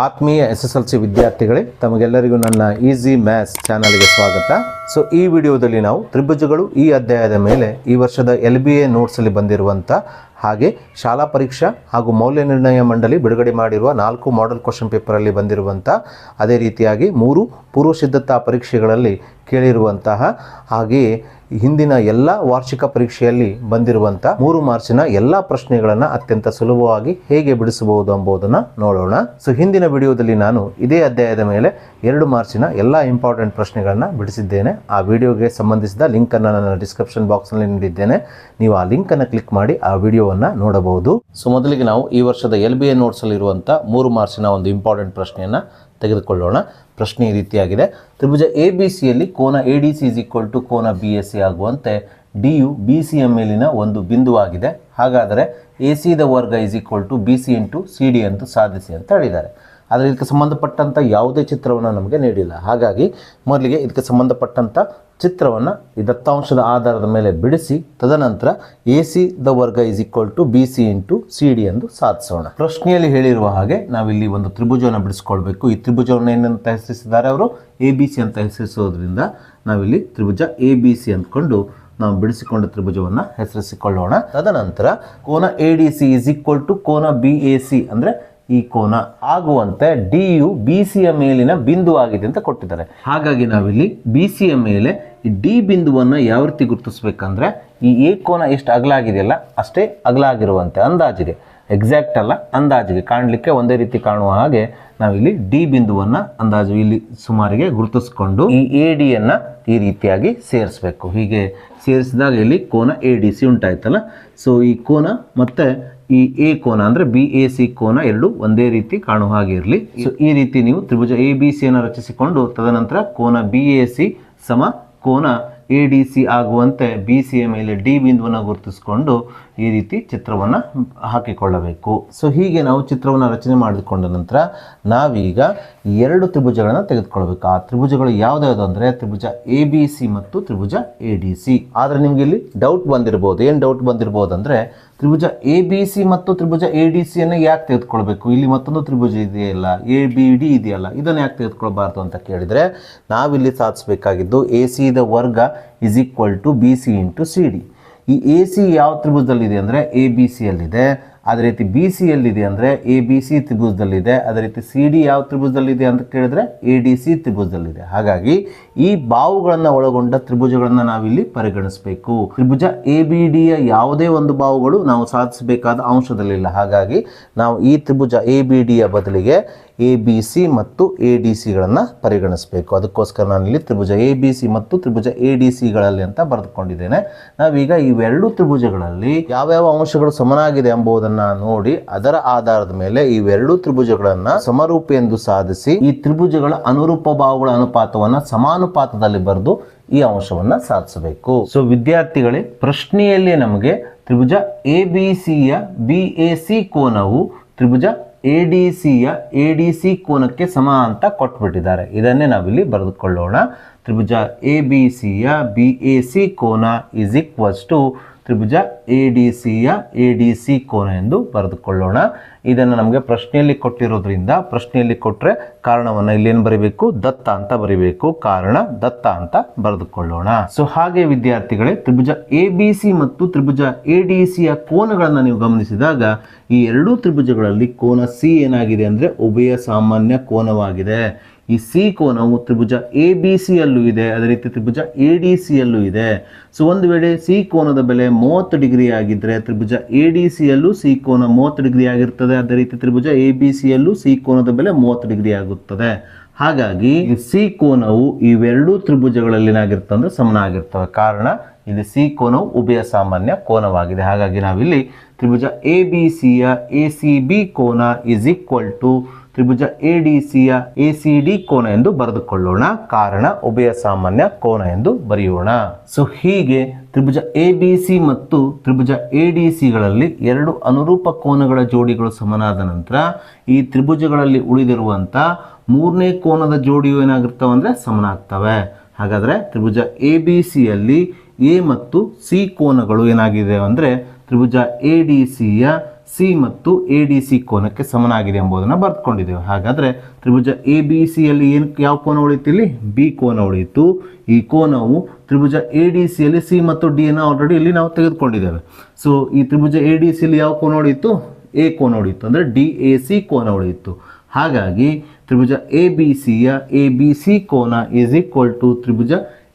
ಆತ್ಮೀಯ SSLC ವಿದ್ಯಾರ್ಥಿಗಳೇ, ತಮಗೆಲ್ಲರಿಗೂ ನನ್ನ ಈಸಿ ಮ್ಯಾಥ್ಸ್ ಚಾನಲ್ಗೆ ಸ್ವಾಗತ. ಸೊ ಈ ವಿಡಿಯೋದಲ್ಲಿ ನಾವು ತ್ರಿಭುಜಗಳು ಈ ಅಧ್ಯಾಯದ ಮೇಲೆ ಈ ವರ್ಷದ LBA ನೋಟ್ಸಲ್ಲಿ ಬಂದಿರುವಂಥ ಹಾಗೆ ಶಾಲಾ ಪರೀಕ್ಷಾ ಹಾಗೂ ಮೌಲ್ಯ ನಿರ್ಣಯ ಮಂಡಳಿ ಬಿಡುಗಡೆ ಮಾಡಿರುವ 4 ಮಾಡೆಲ್ ಕ್ವಶನ್ ಪೇಪರಲ್ಲಿ ಬಂದಿರುವಂಥ, ಅದೇ ರೀತಿಯಾಗಿ 3 ಪೂರ್ವ ಸಿದ್ಧತಾ ಪರೀಕ್ಷೆಗಳಲ್ಲಿ ಕೇಳಿರುವಂತಹ, ಹಾಗೆಯೇ ಹಿಂದಿನ ಎಲ್ಲ ವಾರ್ಷಿಕ ಪರೀಕ್ಷೆಯಲ್ಲಿ ಬಂದಿರುವಂಥ 3 ಮಾರ್ಚಿನ ಎಲ್ಲ ಪ್ರಶ್ನೆಗಳನ್ನು ಅತ್ಯಂತ ಸುಲಭವಾಗಿ ಹೇಗೆ ಬಿಡಿಸಬಹುದು ಎಂಬುದನ್ನು ನೋಡೋಣ. ಸೊ ಹಿಂದಿನ ವಿಡಿಯೋದಲ್ಲಿ ನಾನು ಇದೇ ಅಧ್ಯಾಯದ ಮೇಲೆ 2 ಮಾರ್ಚಿನ ಎಲ್ಲ ಇಂಪಾರ್ಟೆಂಟ್ ಪ್ರಶ್ನೆಗಳನ್ನು ಬಿಡಿಸಿದ್ದೇನೆ. ಆ ವಿಡಿಯೋಗೆ ಸಂಬಂಧಿಸಿದ ಲಿಂಕನ್ನು ನನ್ನ ಡಿಸ್ಕ್ರಿಪ್ಷನ್ ಬಾಕ್ಸ್ನಲ್ಲಿ ನೀಡಿದ್ದೇನೆ. ನೀವು ಆ ಲಿಂಕನ್ನು ಕ್ಲಿಕ್ ಮಾಡಿ ಆ ವಿಡಿಯೋವನ್ನು ನೋಡಬಹುದು. ಸೊ ಮೊದಲಿಗೆ ನಾವು ಈ ವರ್ಷದ LBA ನೋಟ್ಸಲ್ಲಿರುವಂಥ 3 ಮಾರ್ಚಿನ ಒಂದು ಇಂಪಾರ್ಟೆಂಟ್ ಪ್ರಶ್ನೆಯನ್ನು ತೆಗೆದುಕೊಳ್ಳೋಣ. ಪ್ರಶ್ನೆ ಈ ರೀತಿಯಾಗಿದೆ: ತ್ರಿಭುಜ ABCಯಲ್ಲಿ ಕೋನ ADC = ಕೋನ BAC ಆಗುವಂತೆ DU BCಯ ಮೇಲಿನ ಒಂದು ಬಿಂದುವಾಗಿದೆ. ಹಾಗಾದರೆ AC ದ ವರ್ಗ BC × CD ಅಂತ ಸಾಧಿಸಿ ಅಂತ ಹೇಳಿದ್ದಾರೆ. ಆದರೆ ಇದಕ್ಕೆ ಸಂಬಂಧಪಟ್ಟಂಥ ಯಾವುದೇ ಚಿತ್ರವನ್ನು ನಮಗೆ ನೀಡಿಲ್ಲ. ಹಾಗಾಗಿ ಮೊದಲಿಗೆ ಇದಕ್ಕೆ ಸಂಬಂಧಪಟ್ಟಂಥ ಚಿತ್ರವನ್ನು ಈ ದತ್ತಾಂಶದ ಆಧಾರದ ಮೇಲೆ ಬಿಡಿಸಿ, ತದನಂತರ AC ದ ವರ್ಗ BC × CD ಎಂದು ಸಾಧಿಸೋಣ. ಪ್ರಶ್ನೆಯಲ್ಲಿ ಹೇಳಿರುವ ಹಾಗೆ ನಾವಿಲ್ಲಿ ಒಂದು ತ್ರಿಭುಜವನ್ನು ಬಿಡಿಸ್ಕೊಳ್ಬೇಕು. ಈ ತ್ರಿಭುಜವನ್ನು ಏನಂತ ಹೆಸರಿಸಿದ್ದಾರೆ ಅವರು? ABC ಅಂತ ಹೆಸರಿಸೋದ್ರಿಂದ ನಾವಿಲ್ಲಿ ತ್ರಿಭುಜ ABC ಅಂದ್ಕೊಂಡು ನಾವು ಬಿಡಿಸಿಕೊಂಡ ತ್ರಿಭುಜವನ್ನು ಹೆಸರಿಸಿಕೊಳ್ಳೋಣ. ತದನಂತರ ಕೋನ ADC = ಕೋನ BAC ಅಂದರೆ ಈ ಕೋನ ಆಗುವಂತೆ DU BCಯ ಮೇಲಿನ ಬಿಂದು ಆಗಿದೆ ಅಂತ ಕೊಟ್ಟಿದ್ದಾರೆ. ಹಾಗಾಗಿ ನಾವಿಲ್ಲಿ BCಯ ಮೇಲೆ ಈ D ಬಿಂದುವನ್ನು ಯಾವ ರೀತಿ ಗುರುತಿಸಬೇಕಂದ್ರೆ, ಈ A ಕೋನ ಎಷ್ಟು ಅಗಲ ಆಗಿದೆಯಲ್ಲ ಅಷ್ಟೇ ಅಗಲ ಆಗಿರುವಂತೆ ಅಂದಾಜಿಗೆ, ಎಕ್ಸಾಕ್ಟ್ ಅಲ್ಲ, ಅಂದಾಜಿಗೆ ಕಾಣಲಿಕ್ಕೆ ಒಂದೇ ರೀತಿ ಕಾಣುವ ಹಾಗೆ ನಾವಿಲ್ಲಿ D ಬಿಂದುವನ್ನು ಅಂದಾಜು ಇಲ್ಲಿ ಸುಮಾರಿಗೆ ಗುರುತಿಸ್ಕೊಂಡು ಈ ADಯನ್ನು ಈ ರೀತಿಯಾಗಿ ಸೇರಿಸಬೇಕು. ಹೀಗೆ ಸೇರಿಸಿದಾಗ ಇಲ್ಲಿ ಕೋನ ADC ಉಂಟಾಯ್ತಲ್ಲ. ಸೊ ಈ ಕೋನ ಮತ್ತು ಈ A ಕೋನ ಅಂದರೆ BAC ಕೋನ ಎರಡು ಒಂದೇ ರೀತಿ ಕಾಣುವ ಹಾಗೆ ಇರಲಿ. ಸೊ ಈ ರೀತಿ ನೀವು ತ್ರಿಭುಜ ABCಯನ್ನು ರಚಿಸಿಕೊಂಡು ತದನಂತರ ಕೋನ BAC ಸಮ ಕೋನ ADC ಆಗುವಂತೆ BCಯ ಮೇಲೆ D ಬಿಂದುವನ್ನು ಗುರುತಿಸಿಕೊಂಡು ಈ ರೀತಿ ಚಿತ್ರವನ್ನು ಹಾಕಿಕೊಳ್ಳಬೇಕು. ಸೊ ಹೀಗೆ ನಾವು ಚಿತ್ರವನ್ನು ರಚನೆ ಮಾಡಿಕೊಂಡ ನಂತರ ನಾವೀಗ 2 ತ್ರಿಭುಜಗಳನ್ನು ತೆಗೆದುಕೊಳ್ಬೇಕು. ಆ ತ್ರಿಭುಜಗಳು ಯಾವುದ್ಯಾವುದು ಅಂದರೆ ತ್ರಿಭುಜ ABC ಮತ್ತು ತ್ರಿಭುಜ ADC. ಆದರೆ ನಿಮಗೆ ಇಲ್ಲಿ ಡೌಟ್ ಬಂದಿರ್ಬೋದು. ಏನು ಡೌಟ್ ಬಂದಿರ್ಬೋದು ಅಂದರೆ, ತ್ರಿಭುಜ ABC ಮತ್ತು ತ್ರಿಭುಜ ADCಯನ್ನು ಯಾಕೆ ತೆಗೆದುಕೊಳ್ಬೇಕು? ಇಲ್ಲಿ ಮತ್ತೊಂದು ತ್ರಿಭುಜ ಇದೆಯಲ್ಲ, ABD ಇದೆಯಲ್ಲ, ಇದನ್ನು ಯಾಕೆ ತೆಗೆದುಕೊಳ್ಬಾರ್ದು ಅಂತ ಕೇಳಿದರೆ, ನಾವಿಲ್ಲಿ ಸಾಧಿಸಬೇಕಾಗಿದ್ದು AC ದ ವರ್ಗ BC × CD. ಈ AC ಯಾವ ತ್ರಿಭುಜದಲ್ಲಿದೆ ಅಂದರೆ ABCಯಲ್ಲಿದೆ. ಅದೇ ರೀತಿ BCಯಲ್ಲಿದೆ ಅಂದರೆ ABC ತ್ರಿಭುಜದಲ್ಲಿದೆ. ಅದೇ ರೀತಿ CD ಯಾವ ತ್ರಿಭುಜದಲ್ಲಿದೆ ಅಂತ ಕೇಳಿದ್ರೆ ADC ತ್ರಿಭುಜದಲ್ಲಿದೆ. ಹಾಗಾಗಿ ಈ ಬಾಹುಗಳನ್ನು ಒಳಗೊಂಡ ತ್ರಿಭುಜಗಳನ್ನು ನಾವಿಲ್ಲಿ ಪರಿಗಣಿಸಬೇಕು. ತ್ರಿಭುಜ ABDಯ ಯಾವುದೇ ಒಂದು ಬಾಹುಗಳು ನಾವು ಸಾಧಿಸಬೇಕಾದ ಅಂಶದಲ್ಲಿಲ್ಲ. ಹಾಗಾಗಿ ನಾವು ಈ ತ್ರಿಭುಜ ABDಯ ಬದಲಿಗೆ ABC ಮತ್ತು ADCಗಳನ್ನು ಪರಿಗಣಿಸಬೇಕು. ಅದಕ್ಕೋಸ್ಕರ ನಾನಿಲ್ಲಿ ತ್ರಿಭುಜ ABC ಮತ್ತು ತ್ರಿಭುಜ ADCಗಳಲ್ಲಿ ಅಂತ ಬರೆದುಕೊಂಡಿದ್ದೇನೆ. ನಾವೀಗ ಇವೆರಡು ತ್ರಿಭುಜಗಳಲ್ಲಿ ಯಾವ್ಯಾವ ಅಂಶಗಳು ಸಮನಾಗಿದೆ ಎಂಬುದನ್ನು ನೋಡಿ ಅದರ ಆಧಾರದ ಮೇಲೆ ಇವೆರಡು ತ್ರಿಭುಜಗಳನ್ನು ಸಮರೂಪಿ ಎಂದು ಸಾಧಿಸಿ ಈ ತ್ರಿಭುಜಗಳ ಅನುರೂಪ ಬಾಹುಗಳ ಅನುಪಾತವನ್ನು ಸಮಾನುಪಾತದಲ್ಲಿ ಬರೆದು ಈ ಅಂಶವನ್ನು ಸಾಧಿಸಬೇಕು. ಸೊ ವಿದ್ಯಾರ್ಥಿಗಳೇ, ಪ್ರಶ್ನೆಯಲ್ಲಿ ನಮಗೆ ತ್ರಿಭುಜ ABCಯ BAC ಕೋನವು ತ್ರಿಭುಜ ADCಯ ADC ಕೋನಕ್ಕೆ ಸಮ ಅಂತ ಕೊಟ್ಬಿಟ್ಟಿದ್ದಾರೆ. ಇದನ್ನೇ ನಾವಿಲ್ಲಿ ಬರೆದುಕೊಳ್ಳೋಣ. ತ್ರಿಭುಜ ABCಯ BAC ಕೋನ = ತ್ರಿಭುಜ ADCಯ ADC ಕೋನ ಎಂದು ಬರೆದುಕೊಳ್ಳೋಣ. ಇದನ್ನು ನಮಗೆ ಪ್ರಶ್ನೆಯಲ್ಲಿ ಕೊಟ್ಟಿರೋದ್ರಿಂದ ಪ್ರಶ್ನೆಯಲ್ಲಿ ಕೊಟ್ಟರೆ ಕಾರಣವನ್ನು ಇಲ್ಲೇನು ಬರೀಬೇಕು? ದತ್ತ ಅಂತ ಬರೀಬೇಕು. ಕಾರಣ ದತ್ತ ಅಂತ ಬರೆದುಕೊಳ್ಳೋಣ. ಸೊ ಹಾಗೆ ವಿದ್ಯಾರ್ಥಿಗಳೇ, ತ್ರಿಭುಜ ABC ಮತ್ತು ತ್ರಿಭುಜ ADCಯ ಕೋನಗಳನ್ನು ನೀವು ಗಮನಿಸಿದಾಗ ಈ ಎರಡೂ ತ್ರಿಭುಜಗಳಲ್ಲಿ ಕೋನ C ಏನಾಗಿದೆ ಅಂದರೆ ಉಭಯ ಸಾಮಾನ್ಯ ಕೋನವಾಗಿದೆ. ಈ C ಕೋನವು ತ್ರಿಭುಜ ABCಯಲ್ಲೂ ಇದೆ, ಅದೇ ರೀತಿ ತ್ರಿಭುಜ ADCಯಲ್ಲೂ ಇದೆ. ಸೊ ಒಂದು ವೇಳೆ C ಕೋನದ ಬೆಲೆ 30 ಡಿಗ್ರಿ ಆಗಿದ್ದರೆ ತ್ರಿಭುಜ ADCಯಲ್ಲೂ C ಕೋನ 30 ಡಿಗ್ರಿ ಆಗಿರ್ತದೆ. ಅದೇ ರೀತಿ ತ್ರಿಭುಜ ABCಯಲ್ಲೂ C ಕೋನದ ಬೆಲೆ 30 ಡಿಗ್ರಿ ಆಗುತ್ತದೆ. ಹಾಗಾಗಿ C ಕೋನವು ಇವೆರಡೂ ತ್ರಿಭುಜಗಳಲ್ಲಿ ಏನಾಗಿರ್ತದೆ ಅಂದರೆ ಸಮನಾಗಿರ್ತವೆ. ಕಾರಣ ಇಲ್ಲಿ C ಕೋನವು ಉಭಯ ಸಾಮಾನ್ಯ ಕೋನವಾಗಿದೆ. ಹಾಗಾಗಿ ನಾವಿಲ್ಲಿ ತ್ರಿಭುಜ ABCಯ ACB ಕೋನ = ತ್ರಿಭುಜ ADCಯ ACD ಕೋನ ಎಂದು ಬರೆದುಕೊಳ್ಳೋಣ. ಕಾರಣ ಉಭಯ ಸಾಮಾನ್ಯ ಕೋನ ಎಂದು ಬರೆಯೋಣ. ಸೊ ಹೀಗೆ ತ್ರಿಭುಜ ABC ಮತ್ತು ತ್ರಿಭುಜ ADCಗಳಲ್ಲಿ 2 ಅನುರೂಪ ಕೋನಗಳ ಜೋಡಿಗಳು ಸಮನಾದ ನಂತರ ಈ ತ್ರಿಭುಜಗಳಲ್ಲಿ ಉಳಿದಿರುವಂಥ 3ನೇ ಕೋನದ ಜೋಡಿಯು ಏನಾಗಿರ್ತವೆ ಅಂದರೆ ಸಮನಾಗ್ತವೆ. ಹಾಗಾದರೆ ತ್ರಿಭುಜ ABCಯಲ್ಲಿ A ಮತ್ತು C ಕೋನಗಳು ಏನಾಗಿದೆ ಅಂದರೆ ತ್ರಿಭುಜ ADCಯ ಸಿ ಮತ್ತು ಎ ಡಿ ಸಿ ಕೋನಕ್ಕೆ ಸಮನಾಗಿದೆ ಎಂಬುದನ್ನು ಬರೆದುಕೊಂಡಿದ್ದೇವೆ. ಹಾಗಾದರೆ ತ್ರಿಭುಜ ಎ ಬಿ ಸಿಯಲ್ಲಿ ಯಾವ ಕೋನ ಉಳಿಯಿತು? ಇಲ್ಲಿ ಬಿ ಕೋನ ಉಳಿಯಿತು. ಈ ಕೋನವು ತ್ರಿಭುಜ ಎ ಡಿ ಸಿಯಲ್ಲಿ ಸಿ ಮತ್ತು ಡಿ ಅನ್ನು ಆಲ್ರೆಡಿ ಇಲ್ಲಿ ನಾವು ತೆಗೆದುಕೊಂಡಿದ್ದೇವೆ. ಸೊ ಈ ತ್ರಿಭುಜ ಎ ಡಿ ಸಿಯಲ್ಲಿ ಯಾವ ಕೋನ ಉಳಿಯಿತು? ಎ ಕೋನ ಉಳಿಯಿತು, ಅಂದರೆ ಡಿ ಎ ಸಿ ಕೋನ ಉಳಿಯಿತು. ಹಾಗಾಗಿ ತ್ರಿಭುಜ ಎ ಬಿ ಸಿಯ ಎ ಬಿ ಸಿ ಕೋನ ಈಸ್ ಈಕ್ವಲ್ ಟು ತ್ರಿಭುಜ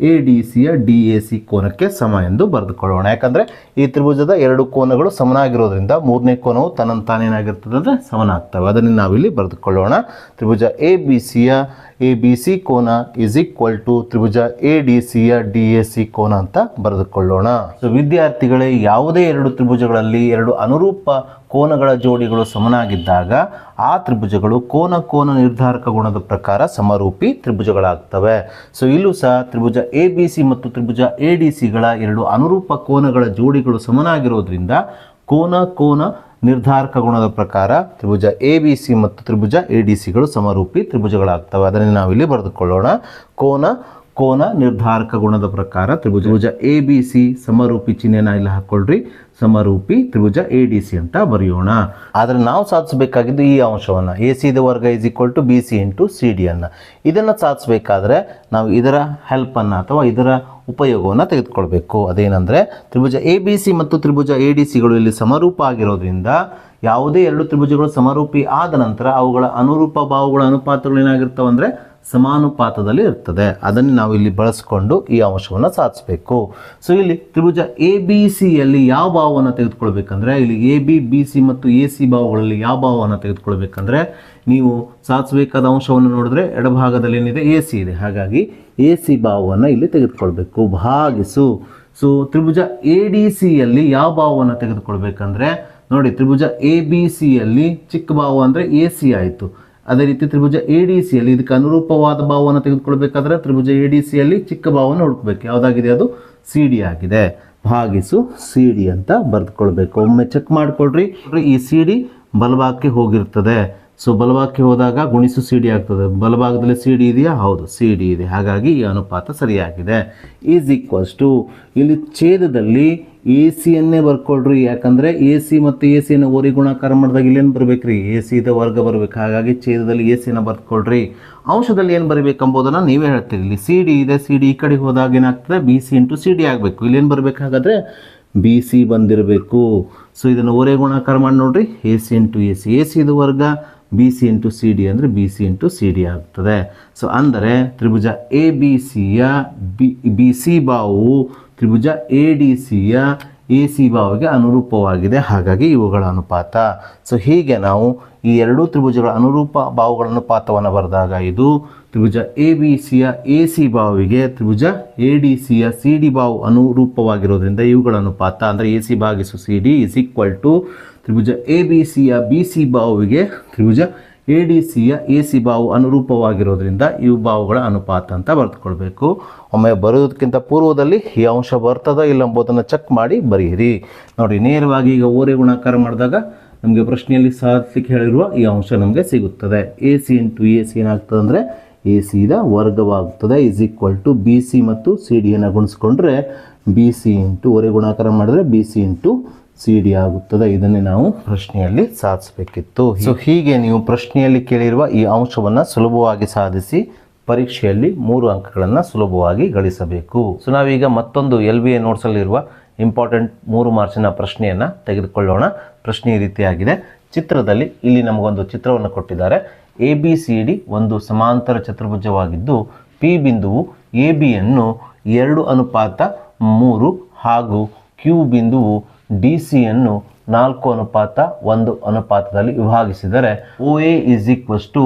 ಎ ಡಿ ಸಿಯ ಡಿ ಎ ಸಿ ಕೋನಕ್ಕೆ ಸಮ ಎಂದು ಬರೆದುಕೊಳ್ಳೋಣ. ಯಾಕಂದರೆ ಈ ತ್ರಿಭುಜದ ಎರಡು ಕೋನಗಳು ಸಮನಾಗಿರೋದ್ರಿಂದ ಮೂರನೇ ಕೋನವು ತನ್ನಂತಾನೇನಾಗಿರ್ತದೆ ಅಂದರೆ ಸಮನಾಗ್ತವೆ. ಅದನ್ನು ನಾವಿಲ್ಲಿ ಬರೆದುಕೊಳ್ಳೋಣ. ತ್ರಿಭುಜ ಎ ಬಿ ಸಿಯ ಎ ಬಿ ಸಿ ಕೋನ ಈಸ್ ಈಕ್ವಲ್ ಟು ತ್ರಿಭುಜ ಎ ಡಿ ಸಿಯ ಡಿ ಎ ಸಿ ಕೋನ ಅಂತ ಬರೆದುಕೊಳ್ಳೋಣ. ಸೊ ವಿದ್ಯಾರ್ಥಿಗಳೇ, ಯಾವುದೇ ಎರಡು ತ್ರಿಭುಜಗಳಲ್ಲಿ ಎರಡು ಅನುರೂಪ ಕೋನಗಳ ಜೋಡಿಗಳು ಸಮನಾಗಿದ್ದಾಗ ಆ ತ್ರಿಭುಜಗಳು ಕೋನ ನಿರ್ಧಾರಕ ಗುಣದ ಪ್ರಕಾರ ಸಮರೂಪಿ ತ್ರಿಭುಜಗಳಾಗ್ತವೆ. ಸೊ ಇಲ್ಲೂ ಸಹ ತ್ರಿಭುಜ ಎ ಬಿ ಸಿ ಮತ್ತು ತ್ರಿಭುಜ ಎ ಡಿ ಸಿಗಳ ಎರಡು ಅನುರೂಪ ಕೋನಗಳ ಜೋಡಿಗಳು ಸಮನಾಗಿರೋದ್ರಿಂದ ಕೋನ ನಿರ್ಧಾರಕ ಗುಣದ ಪ್ರಕಾರ ತ್ರಿಭುಜ ಎ ಬಿ ಸಿ ಮತ್ತು ತ್ರಿಭುಜ ಎ ಡಿ ಸಿಗಳು ಸಮರೂಪಿ ತ್ರಿಭುಜಗಳಾಗ್ತವೆ. ಅದನ್ನು ನಾವಿಲ್ಲಿ ಬರೆದುಕೊಳ್ಳೋಣ. ಕೋನ ನಿರ್ಧಾರಕ ಗುಣದ ಪ್ರಕಾರ ತ್ರಿಭುಜ ಎ ಬಿ ಸಿ ಸಮರೂಪಿ ಚಿಹ್ನೆನ ಇಲ್ಲಿ ಹಾಕ್ಕೊಳ್ರಿ, ಸಮರೂಪಿ ತ್ರಿಭುಜ ಎ ಡಿ ಸಿ ಅಂತ ಬರೆಯೋಣ. ಆದರೆ ನಾವು ಸಾಧಿಸಬೇಕಾಗಿದ್ದು ಈ ಅಂಶವನ್ನು ಎ ಸಿ ದ ವರ್ಗ is equal to B C into C D ಅನ್ನು. ಇದನ್ನು ಸಾಧಿಸಬೇಕಾದ್ರೆ ನಾವು ಇದರ ಹೆಲ್ಪನ್ನು ಅಥವಾ ಇದರ ಉಪಯೋಗವನ್ನು ತೆಗೆದುಕೊಳ್ಬೇಕು. ಅದೇನೆಂದರೆ ತ್ರಿಭುಜ ಎ ಬಿ ಸಿ ಮತ್ತು ತ್ರಿಭುಜ ಎ ಡಿ ಸಿಗಳು ಇಲ್ಲಿ ಸಮರೂಪ ಆಗಿರೋದ್ರಿಂದ ಯಾವುದೇ ಎರಡು ತ್ರಿಭುಜಗಳು ಸಮರೂಪಿ ಆದ ನಂತರ ಅವುಗಳ ಅನುರೂಪ ಬಾಹುಗಳ ಅನುಪಾತಗಳು ಏನಾಗಿರ್ತವೆ ಅಂದರೆ ಸಮಾನುಪಾತದಲ್ಲಿ ಇರ್ತದೆ. ಅದನ್ನು ನಾವು ಇಲ್ಲಿ ಬಳಸಿಕೊಂಡು ಈ ಅಂಶವನ್ನು ಸಾಧಿಸಬೇಕು. ಸೊ ಇಲ್ಲಿ ತ್ರಿಭುಜ ಎ ಬಿ ಸಿಯಲ್ಲಿ ಯಾವ ಭಾವವನ್ನು ತೆಗೆದುಕೊಳ್ಬೇಕಂದ್ರೆ ಇಲ್ಲಿ ಎ ಬಿ ಬಿ ಸಿ ಮತ್ತು ಎ ಸಿ ಭಾವಗಳಲ್ಲಿ ಯಾವ ಭಾವವನ್ನು ತೆಗೆದುಕೊಳ್ಬೇಕಂದ್ರೆ ನೀವು ಸಾಧಿಸಬೇಕಾದ ಅಂಶವನ್ನು ನೋಡಿದ್ರೆ ಎಡಭಾಗದಲ್ಲಿ ಏನಿದೆ ಎ ಸಿ ಇದೆ. ಹಾಗಾಗಿ ಎ ಸಿ ಭಾವವನ್ನು ಇಲ್ಲಿ ತೆಗೆದುಕೊಳ್ಬೇಕು. ಭಾಗಿಸು. ಸೊ ತ್ರಿಭುಜ ಎ ಡಿ ಸಿಯಲ್ಲಿ ಯಾವ ಭಾವವನ್ನು ತೆಗೆದುಕೊಳ್ಬೇಕಂದ್ರೆ ನೋಡಿ, ತ್ರಿಭುಜ ಎ ಬಿ ಸಿಯಲ್ಲಿ ಚಿಕ್ಕ ಭಾವ ಅಂದರೆ ಎ ಸಿ ಆಯಿತು. ಅದೇ ರೀತಿ ತ್ರಿಭುಜ ಎ ಡಿ ಸಿಯಲ್ಲಿ ಇದಕ್ಕೆ ಅನುರೂಪವಾದ ಭಾವವನ್ನು ತೆಗೆದುಕೊಳ್ಬೇಕಾದ್ರೆ ತ್ರಿಭುಜ ಎ ಡಿ ಸಿಯಲ್ಲಿ ಚಿಕ್ಕ ಭಾವವನ್ನು ಹುಡುಕಬೇಕು. ಯಾವುದಾಗಿದೆ? ಅದು ಸಿ ಡಿ ಆಗಿದೆ. ಭಾಗಿಸು ಸಿ ಡಿ ಅಂತ ಬರೆದುಕೊಳ್ಬೇಕು. ಒಮ್ಮೆ ಚೆಕ್ ಮಾಡಿಕೊಳ್ರಿ. ಈ ಸಿ ಡಿ ಬಲಭಾಗಕ್ಕೆ ಹೋಗಿರ್ತದೆ. ಸೊ ಬಲಭಾಗಕ್ಕೆ ಹೋದಾಗ ಗುಣಿಸು ಸಿ ಡಿ ಆಗ್ತದೆ. ಬಲಭಾಗದಲ್ಲಿ ಸಿ ಡಿ ಇದೆಯಾ? ಹೌದು, ಸಿ ಡಿ ಇದೆ. ಹಾಗಾಗಿ ಈ ಅನುಪಾತ ಸರಿಯಾಗಿದೆ. ಈಸ್ ಈಕ್ವಲ್ಸ್ ಟು ಇಲ್ಲಿ ಛೇದದಲ್ಲಿ ಎ ಸಿಯನ್ನೇ ಬರ್ಕೊಳ್ರಿ. ಯಾಕಂದರೆ ಎ ಸಿ ಮತ್ತು ಎ ಸಿಯನ್ನು ಓರಿ ಗುಣಾಕಾರ ಮಾಡಿದಾಗ ಇಲ್ಲೇನು ಬರ್ಬೇಕು ರೀ? ಎ ಸಿ ದ ವರ್ಗ ಬರಬೇಕು. ಹಾಗಾಗಿ ಛೇದದಲ್ಲಿ ಎ ಸಿಯನ್ನು ಬರ್ಕೊಳ್ರಿ. ಅಂಶದಲ್ಲಿ ಏನು ಬರಬೇಕೆಂಬುದನ್ನು ನೀವೇ ಹೇಳ್ತೀರಿ. ಇಲ್ಲಿ ಸಿ ಡಿ ಇದೆ. ಸಿ ಡಿ ಈ ಕಡೆ ಹೋದಾಗ ಏನಾಗ್ತದೆ? B C into C D ಆಗಬೇಕು. ಇಲ್ಲೇನು ಬರಬೇಕು? ಹಾಗಾದರೆ ಬಿ ಸಿ ಬಂದಿರಬೇಕು. ಸೊ ಇದನ್ನು ಓರೆ ಗುಣಾಕಾರ ಮಾಡಿ ನೋಡ್ರಿ. A C into A C, A C ದ ವರ್ಗ B C into C D ಅಂದರೆ B C into C D ಆಗ್ತದೆ. ಸೊ ಅಂದರೆ ತ್ರಿಭುಜ ಎ ಬಿ ಸಿಯ ಬಿ ಸಿ ಬಾವು ತ್ರಿಭುಜ ಎ ಡಿ ಸಿಯ ಎ ಸಿ ಬಾವಿಗೆ ಅನುರೂಪವಾಗಿದೆ. ಹಾಗಾಗಿ ಇವುಗಳ ಅನುಪಾತ. ಸೊ ಹೀಗೆ ನಾವು ಈ ಎರಡೂ ತ್ರಿಭುಜಗಳ ಅನುರೂಪ ಬಾಹುಗಳ ಅನುಪಾತವನ್ನು ಬರೆದಾಗ ಇದು ತ್ರಿಭುಜ ಎ ಬಿ ಸಿಯ ಎ ಸಿ ಬಾವಿಗೆ ತ್ರಿಭುಜ ಎ ಡಿ ಸಿಯ ಸಿ ಡಿ ಬಾವು ಅನುರೂಪವಾಗಿರೋದ್ರಿಂದ ಇವುಗಳ ಅನುಪಾತ ಅಂದರೆ ಎ ಸಿ ಭಾಗಿಸು C D is equal to ತ್ರಿಭುಜ ಎ ಬಿ ಸಿಯ ಬಿ ಸಿ ಬಾವಿಗೆ ತ್ರಿಭುಜ ಎ ಡಿ ಸಿಯ ಎ ಸಿ ಬಾವು ಅನುರೂಪವಾಗಿರೋದ್ರಿಂದ ಇವು ಬಾವುಗಳ ಅನುಪಾತ ಅಂತ ಬರೆದುಕೊಳ್ಬೇಕು. ಒಮ್ಮೆ ಬರೆಯೋದಕ್ಕಿಂತ ಪೂರ್ವದಲ್ಲಿ ಈ ಅಂಶ ಬರ್ತದ ಇಲ್ಲ ಎಂಬುದನ್ನು ಚೆಕ್ ಮಾಡಿ ಬರೆಯಿರಿ. ನೋಡಿ, ನೇರವಾಗಿ ಈಗ ಓರೆ ಗುಣಾಕಾರ ಮಾಡಿದಾಗ ನಮಗೆ ಪ್ರಶ್ನೆಯಲ್ಲಿ ಸಾಧಿಸಲಿಕ್ಕೆ ಹೇಳಿರುವ ಈ ಅಂಶ ನಮಗೆ ಸಿಗುತ್ತದೆ. A C into A C ಏನಾಗ್ತದೆ ಅಂದರೆ ಎ ಸಿದ ವರ್ಗವಾಗುತ್ತದೆ. Is equal to B C ಮತ್ತು ಸಿ ಡಿಯನ್ನು ಗುಣಿಸ್ಕೊಂಡ್ರೆ ಬಿ ಸಿ ಇಂಟು ಓರೆ ಗುಣಾಕಾರ ಮಾಡಿದ್ರೆ B C into C D ಆಗುತ್ತದೆ. ಇದನ್ನೇ ನಾವು ಪ್ರಶ್ನೆಯಲ್ಲಿ ಸಾಧಿಸಬೇಕಿತ್ತು. ಸೊ ಹೀಗೆ ನೀವು ಪ್ರಶ್ನೆಯಲ್ಲಿ ಕೇಳಿರುವ ಈ ಅಂಶವನ್ನು ಸುಲಭವಾಗಿ ಸಾಧಿಸಿ ಪರೀಕ್ಷೆಯಲ್ಲಿ 3 ಅಂಕಗಳನ್ನು ಸುಲಭವಾಗಿ ಗಳಿಸಬೇಕು. ಸೊ ನಾವೀಗ ಮತ್ತೊಂದು LBA ನೋಟ್ಸಲ್ಲಿರುವ ಇಂಪಾರ್ಟೆಂಟ್ 3 ಮಾರ್ಕ್ಸಿನ ಪ್ರಶ್ನೆಯನ್ನು ತೆಗೆದುಕೊಳ್ಳೋಣ. ಪ್ರಶ್ನೆ ಈ ರೀತಿಯಾಗಿದೆ. ಚಿತ್ರದಲ್ಲಿ ಇಲ್ಲಿ ನಮಗೊಂದು ಚಿತ್ರವನ್ನು ಕೊಟ್ಟಿದ್ದಾರೆ. ABCD ಒಂದು ಸಮಾಂತರ ಚತುರ್ಭುಜವಾಗಿದ್ದು ಪಿ ಬಿಂದುವು ಎ ಬಿಯನ್ನು 2:3 ಹಾಗೂ ಕ್ಯೂ ಬಿಂದುವು ಡಿ ಸಿಯನ್ನು 4:1 ಅನುಪಾತದಲ್ಲಿ ವಿಭಾಗಿಸಿದರೆ OA is equals to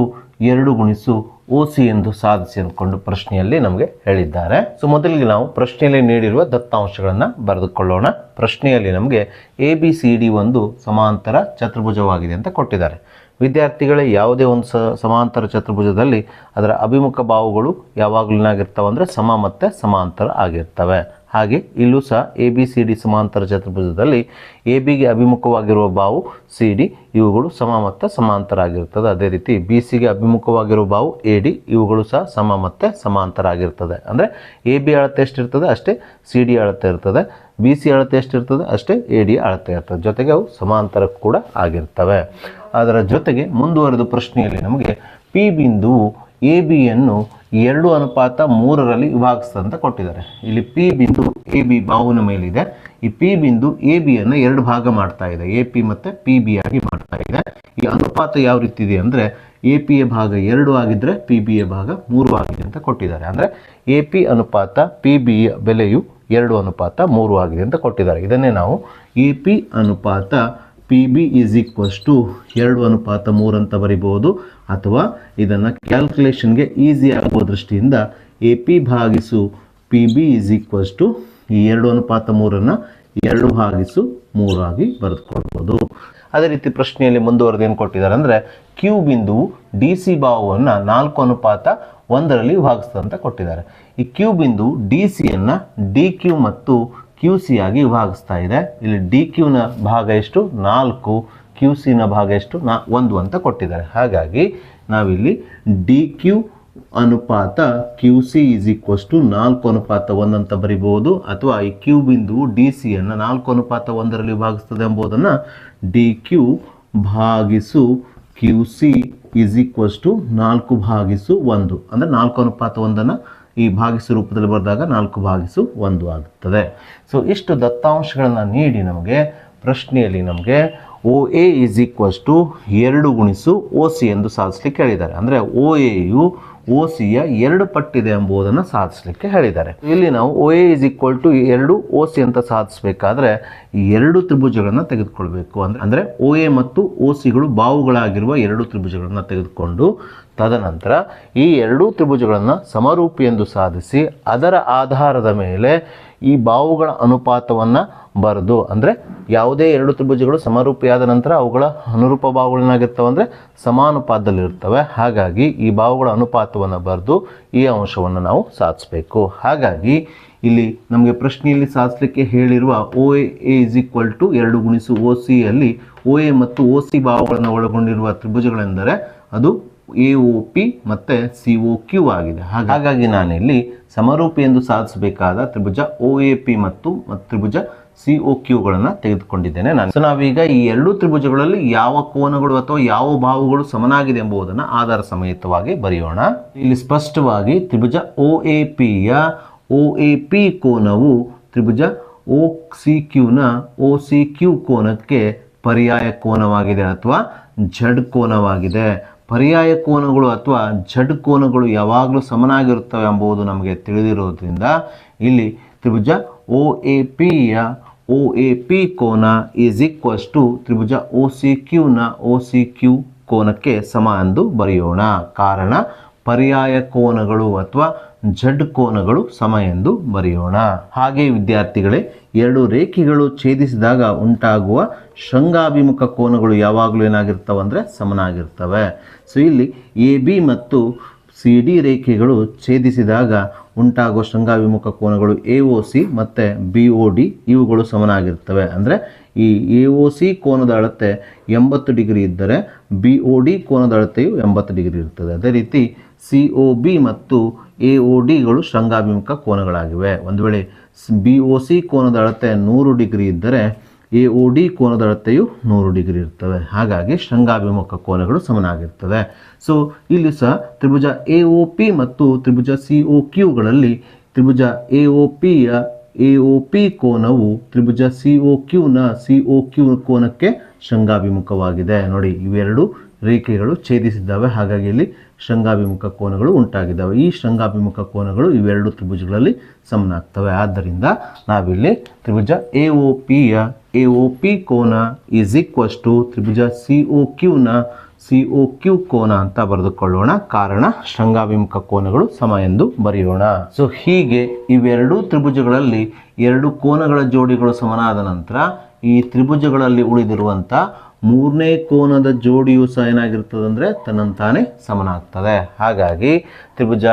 2 × OC ಎಂದು ಸಾಧಿಸಿ ಅಂದ್ಕೊಂಡು ಪ್ರಶ್ನೆಯಲ್ಲಿ ನಮಗೆ ಹೇಳಿದ್ದಾರೆ. ಸೊ ಮೊದಲಿಗೆ ನಾವು ಪ್ರಶ್ನೆಯಲ್ಲಿ ನೀಡಿರುವ ದತ್ತಾಂಶಗಳನ್ನು ಬರೆದುಕೊಳ್ಳೋಣ. ಪ್ರಶ್ನೆಯಲ್ಲಿ ನಮಗೆ ABCD ಒಂದು ಸಮಾಂತರ ಚತುರ್ಭುಜವಾಗಿದೆ ಅಂತ ಕೊಟ್ಟಿದ್ದಾರೆ. ವಿದ್ಯಾರ್ಥಿಗಳೇ, ಯಾವುದೇ ಒಂದು ಸಮಾಂತರ ಚತುರ್ಭುಜದಲ್ಲಿ ಅದರ ಅಭಿಮುಖ ಬಾಹುಗಳು ಯಾವಾಗಲೂ ಏನಾಗಿರ್ತವೆ ಅಂದರೆ ಸಮ ಮತ್ತು ಸಮಾಂತರ ಆಗಿರ್ತವೆ. ಹಾಗೆ ಇಲ್ಲೂ ಸಹ ABCD ಸಮಾಂತರ ಚತುರ್ಭುಜದಲ್ಲಿ AB ಗೆ ಅಭಿಮುಖವಾಗಿರುವ ಬಾಹು CD ಇವುಗಳು ಸಮ ಮತ್ತು ಸಮಾಂತರ ಆಗಿರುತ್ತದೆ. ಅದೇ ರೀತಿ BC ಗೆ ಅಭಿಮುಖವಾಗಿರುವ ಬಾಹು AD ಇವುಗಳು ಸಹ ಸಮ ಮತ್ತು ಸಮಾಂತರ ಆಗಿರ್ತದೆ. ಅಂದರೆ AB ಅಳತೆ ಎಷ್ಟಿರ್ತದೆ ಅಷ್ಟೇ CD ಅಳತೆ ಇರ್ತದೆ, BC ಅಳತೆ ಎಷ್ಟಿರ್ತದೆ ಅಷ್ಟೇ AD ಅಳತೆ ಇರ್ತದೆ. ಜೊತೆಗೆ ಅವು ಸಮಾಂತರ ಕೂಡ ಆಗಿರ್ತವೆ. ಅದರ ಜೊತೆಗೆ ಮುಂದುವರೆದ ಪ್ರಶ್ನೆಯಲ್ಲಿ ನಮಗೆ P ಬಿಂದುವು ABಯನ್ನು 2:3 ವಿಭಾಗಿಸ್ತದೆ ಅಂತ ಕೊಟ್ಟಿದ್ದಾರೆ. ಇಲ್ಲಿ P ಬಿಂದು AB ಬಾಹುವಿನ ಮೇಲಿದೆ. ಈ P ಬಿಂದು ABಯನ್ನು 2 ಭಾಗ ಮಾಡ್ತಾ ಇದೆ, AP ಮತ್ತು PB ಆಗಿ ಮಾಡ್ತಾ ಇದೆ. ಈ ಅನುಪಾತ ಯಾವ ರೀತಿ ಇದೆ ಅಂದರೆ AP ಯ ಭಾಗ 2 ಆಗಿದ್ದರೆ PB ಯ ಭಾಗ 3 ಆಗಿದೆ ಅಂತ ಕೊಟ್ಟಿದ್ದಾರೆ. ಅಂದರೆ AP ಅನುಪಾತ PB ಯ ಬೆಲೆಯು 2:3 ಆಗಿದೆ ಅಂತ ಕೊಟ್ಟಿದ್ದಾರೆ. ಇದನ್ನೇ ನಾವು AP ಅನುಪಾತ PB = 2:3 ಅಂತ ಬರಿಬಹುದು. ಅಥವಾ ಇದನ್ನು ಕ್ಯಾಲ್ಕುಲೇಷನ್ಗೆ ಈಸಿ ಆಗುವ ದೃಷ್ಟಿಯಿಂದ AP ಭಾಗಿಸು PB = ಈ 2:3 2/3 ಆಗಿ ಬರೆದುಕೊಳ್ಬೋದು. ಅದೇ ರೀತಿ ಪ್ರಶ್ನೆಯಲ್ಲಿ ಮುಂದುವರೆದು ಏನು ಕೊಟ್ಟಿದ್ದಾರೆ ಅಂದರೆ Q ಬಿಂದುವು DC ಬಾಹುವನ್ನು 4:1 ವಿಭಾಗಿಸ್ತದೆ ಅಂತ ಕೊಟ್ಟಿದ್ದಾರೆ. ಈ Q ಬಿಂದು DCಯನ್ನು DQ ಮತ್ತು QC ಆಗಿ ವಿಭಾಗಿಸ್ತಾ ಇದೆ. ಇಲ್ಲಿ DQನ ಭಾಗ ಎಷ್ಟು 4, QCನ ಭಾಗ ಎಷ್ಟು 1 ಅಂತ ಕೊಟ್ಟಿದ್ದಾರೆ. ಹಾಗಾಗಿ ನಾವಿಲ್ಲಿ DQ ಅನುಪಾತ QC = 4:1 ಅಂತ ಬರಿಬಹುದು. ಅಥವಾ ಈ Q ಬಿಂದು DCಯನ್ನು 4:1 ವಿಭಾಗಿಸ್ತದೆ ಎಂಬುದನ್ನು DQ ಭಾಗಿಸು QC = 4/1 ಅಂದರೆ 4:1 ಈ ಭಾಗಿಸು ರೂಪದಲ್ಲಿ ಬರೆದಾಗ 4/1 ಆಗುತ್ತದೆ. ಸೊ ಇಷ್ಟು ದತ್ತಾಂಶಗಳನ್ನು ನೀಡಿ ನಮಗೆ ಪ್ರಶ್ನೆಯಲ್ಲಿ ನಮಗೆ OA = 2 × OC ಎಂದು ಸಾಧಿಸಲಿಕ್ಕೆ ಹೇಳಿದ್ದಾರೆ. ಅಂದರೆ OAಯು OCಯ 2 ಪಟ್ಟಿದೆ ಎಂಬುದನ್ನು ಸಾಧಿಸಲಿಕ್ಕೆ ಹೇಳಿದ್ದಾರೆ. ಇಲ್ಲಿ ನಾವು OA = 2 OC ಅಂತ ಸಾಧಿಸಬೇಕಾದ್ರೆ ಈ 2 ತ್ರಿಭುಜಗಳನ್ನು ತೆಗೆದುಕೊಳ್ಬೇಕು. ಅಂದರೆ OA ಮತ್ತು OCಗಳು ಬಾಹುಗಳಾಗಿರುವ 2 ತ್ರಿಭುಜಗಳನ್ನು ತೆಗೆದುಕೊಂಡು ತದನಂತರ ಈ 2 ತ್ರಿಭುಜಗಳನ್ನು ಸಮರೂಪಿ ಎಂದು ಸಾಧಿಸಿ ಅದರ ಆಧಾರದ ಮೇಲೆ ಈ ಬಾಹುಗಳ ಅನುಪಾತವನ್ನು ಬರೆದು, ಅಂದರೆ ಯಾವುದೇ 2 ತ್ರಿಭುಜಗಳು ಸಮರೂಪಿಯಾದ ನಂತರ ಅವುಗಳ ಅನುರೂಪ ಬಾಹುಗಳೇನಾಗಿರ್ತವೆ ಅಂದರೆ ಸಮಾನುಪಾತದಲ್ಲಿರ್ತವೆ. ಹಾಗಾಗಿ ಈ ಬಾಹುಗಳ ಅನುಪಾತವನ್ನು ಬರೆದು ಈ ಅಂಶವನ್ನು ನಾವು ಸಾಧಿಸಬೇಕು. ಹಾಗಾಗಿ ಇಲ್ಲಿ ನಮಗೆ ಪ್ರಶ್ನೆಯಲ್ಲಿ ಸಾಧಿಸಲಿಕ್ಕೆ ಹೇಳಿರುವ OA = 2 × OC ಯಲ್ಲಿ OA ಮತ್ತು OC ಬಾಹುಗಳನ್ನು ಒಳಗೊಂಡಿರುವ ತ್ರಿಭುಜಗಳೆಂದರೆ ಅದು AOP ಮತ್ತು COQ ಆಗಿದೆ. ಹಾಗಾಗಿ ನಾನಿಲ್ಲಿ ಸಮರೂಪಿ ಎಂದು ಸಾಧಿಸಬೇಕಾದ ತ್ರಿಭುಜ OAP ಮತ್ತು ತ್ರಿಭುಜ COQಗಳನ್ನು ತೆಗೆದುಕೊಂಡಿದ್ದೇನೆ ನಾನು. ಸೊ ನಾವೀಗ ಈ 2 ತ್ರಿಭುಜಗಳಲ್ಲಿ ಯಾವ ಕೋನಗಳು ಅಥವಾ ಯಾವ ಬಾಹುಗಳು ಸಮನಾಗಿದೆ ಎಂಬುದನ್ನು ಆಧಾರ ಸಮೇತವಾಗಿ ಬರೆಯೋಣ. ಇಲ್ಲಿ ಸ್ಪಷ್ಟವಾಗಿ ತ್ರಿಭುಜ OAPಯ OAP ಕೋನವು ತ್ರಿಭುಜ OCQನ OCQ ಕೋನಕ್ಕೆ ಪರ್ಯಾಯ ಕೋನವಾಗಿದೆ ಅಥವಾ ಝಡ್ ಕೋನವಾಗಿದೆ. ಪರ್ಯಾಯ ಕೋನಗಳು ಅಥವಾ ಝಡ್ ಕೋನಗಳು ಯಾವಾಗಲೂ ಸಮನಾಗಿರುತ್ತವೆ ಎಂಬುದು ನಮಗೆ ತಿಳಿದಿರೋದ್ರಿಂದ ಇಲ್ಲಿ ತ್ರಿಭುಜ OAPಯ OAP ಕೋನ = ತ್ರಿಭುಜ OCQನ OCQ ಕೋನಕ್ಕೆ ಸಮ ಎಂದು ಬರೆಯೋಣ. ಕಾರಣ ಪರ್ಯಾಯ ಕೋನಗಳು ಅಥವಾ ಝಡ್ ಕೋನಗಳು ಸಮ ಎಂದು ಬರೆಯೋಣ. ಹಾಗೆ ವಿದ್ಯಾರ್ಥಿಗಳೇ, 2 ರೇಖೆಗಳು ಛೇದಿಸಿದಾಗ ಉಂಟಾಗುವ ಶೃಂಗಾಭಿಮುಖ ಕೋನಗಳು ಯಾವಾಗಲೂ ಏನಾಗಿರ್ತವೆ ಅಂದರೆ ಸಮನಾಗಿರ್ತವೆ. ಸೊ ಇಲ್ಲಿ AB ಮತ್ತು CD ರೇಖೆಗಳು ಛೇದಿಸಿದಾಗ ಉಂಟಾಗುವ ಶೃಂಗಾಭಿಮುಖ ಕೋನಗಳು AOC ಮತ್ತು BOD ಇವುಗಳು ಸಮನಾಗಿರ್ತವೆ. ಅಂದರೆ ಈ AOC ಕೋನದ ಅಳತೆ 80 ಡಿಗ್ರಿ ಇದ್ದರೆ BOD ಕೋನದ ಅಳತೆಯು 80 ಡಿಗ್ರಿ ಇರ್ತದೆ. ಅದೇ ರೀತಿ COB ಮತ್ತು AODಗಳು ಶೃಂಗಾಭಿಮುಖ ಕೋನಗಳಾಗಿವೆ. ಒಂದು ವೇಳೆ BOC ಕೋನದ ಅಳತೆ 100 ಡಿಗ್ರಿ ಇದ್ದರೆ AOD ಕೋನದ ಅಳತೆಯು 100 ಡಿಗ್ರಿ ಇರ್ತವೆ. ಹಾಗಾಗಿ ಶೃಂಗಾಭಿಮುಖ ಕೋನಗಳು ಸಮನಾಗಿರ್ತದೆ. ಸೊ ಇಲ್ಲಿ ಸಹ ತ್ರಿಭುಜ AOP ಮತ್ತು ತ್ರಿಭುಜ COQಗಳಲ್ಲಿ ತ್ರಿಭುಜ AOPಯ AOP ಕೋನವು ತ್ರಿಭುಜ COQನ COQ ಕೋನಕ್ಕೆ ಶೃಂಗಾಭಿಮುಖವಾಗಿದೆ. ನೋಡಿ, ಇವೆರಡು ರೇಖೆಗಳು ಛೇದಿಸಿದ್ದಾವೆ. ಹಾಗಾಗಿ ಇಲ್ಲಿ ಶೃಂಗಾಭಿಮುಖ ಕೋನಗಳು ಉಂಟಾಗಿದ್ದಾವೆ. ಈ ಶೃಂಗಾಭಿಮುಖ ಕೋನಗಳು ಇವೆರಡು ತ್ರಿಭುಜಗಳಲ್ಲಿ ಸಮನಾಗ್ತವೆ. ಆದ್ದರಿಂದ ನಾವಿಲ್ಲಿ ತ್ರಿಭುಜ AOPಯ AOP ಕೋನ = ತ್ರಿಭುಜ COQನ COQ ಕೋನ ಅಂತ ಬರೆದುಕೊಳ್ಳೋಣ. ಕಾರಣ ಶೃಂಗಾಭಿಮುಖ ಕೋನಗಳು ಸಮ ಎಂದು ಬರೆಯೋಣ. ಸೊ ಹೀಗೆ ಇವೆರಡೂ ತ್ರಿಭುಜಗಳಲ್ಲಿ 2 ಕೋನಗಳ ಜೋಡಿಗಳು ಸಮನಾದ ನಂತರ ಈ ತ್ರಿಭುಜಗಳಲ್ಲಿ ಉಳಿದಿರುವಂಥ ಮೂರನೇ ಕೋನದ ಜೋಡಿಯು ಸಹ ಏನಾಗಿರ್ತದೆ ಅಂದರೆ ತನ್ನಂತಾನೇ ಸಮನಾಗ್ತದೆ. ಹಾಗಾಗಿ ತ್ರಿಭುಜ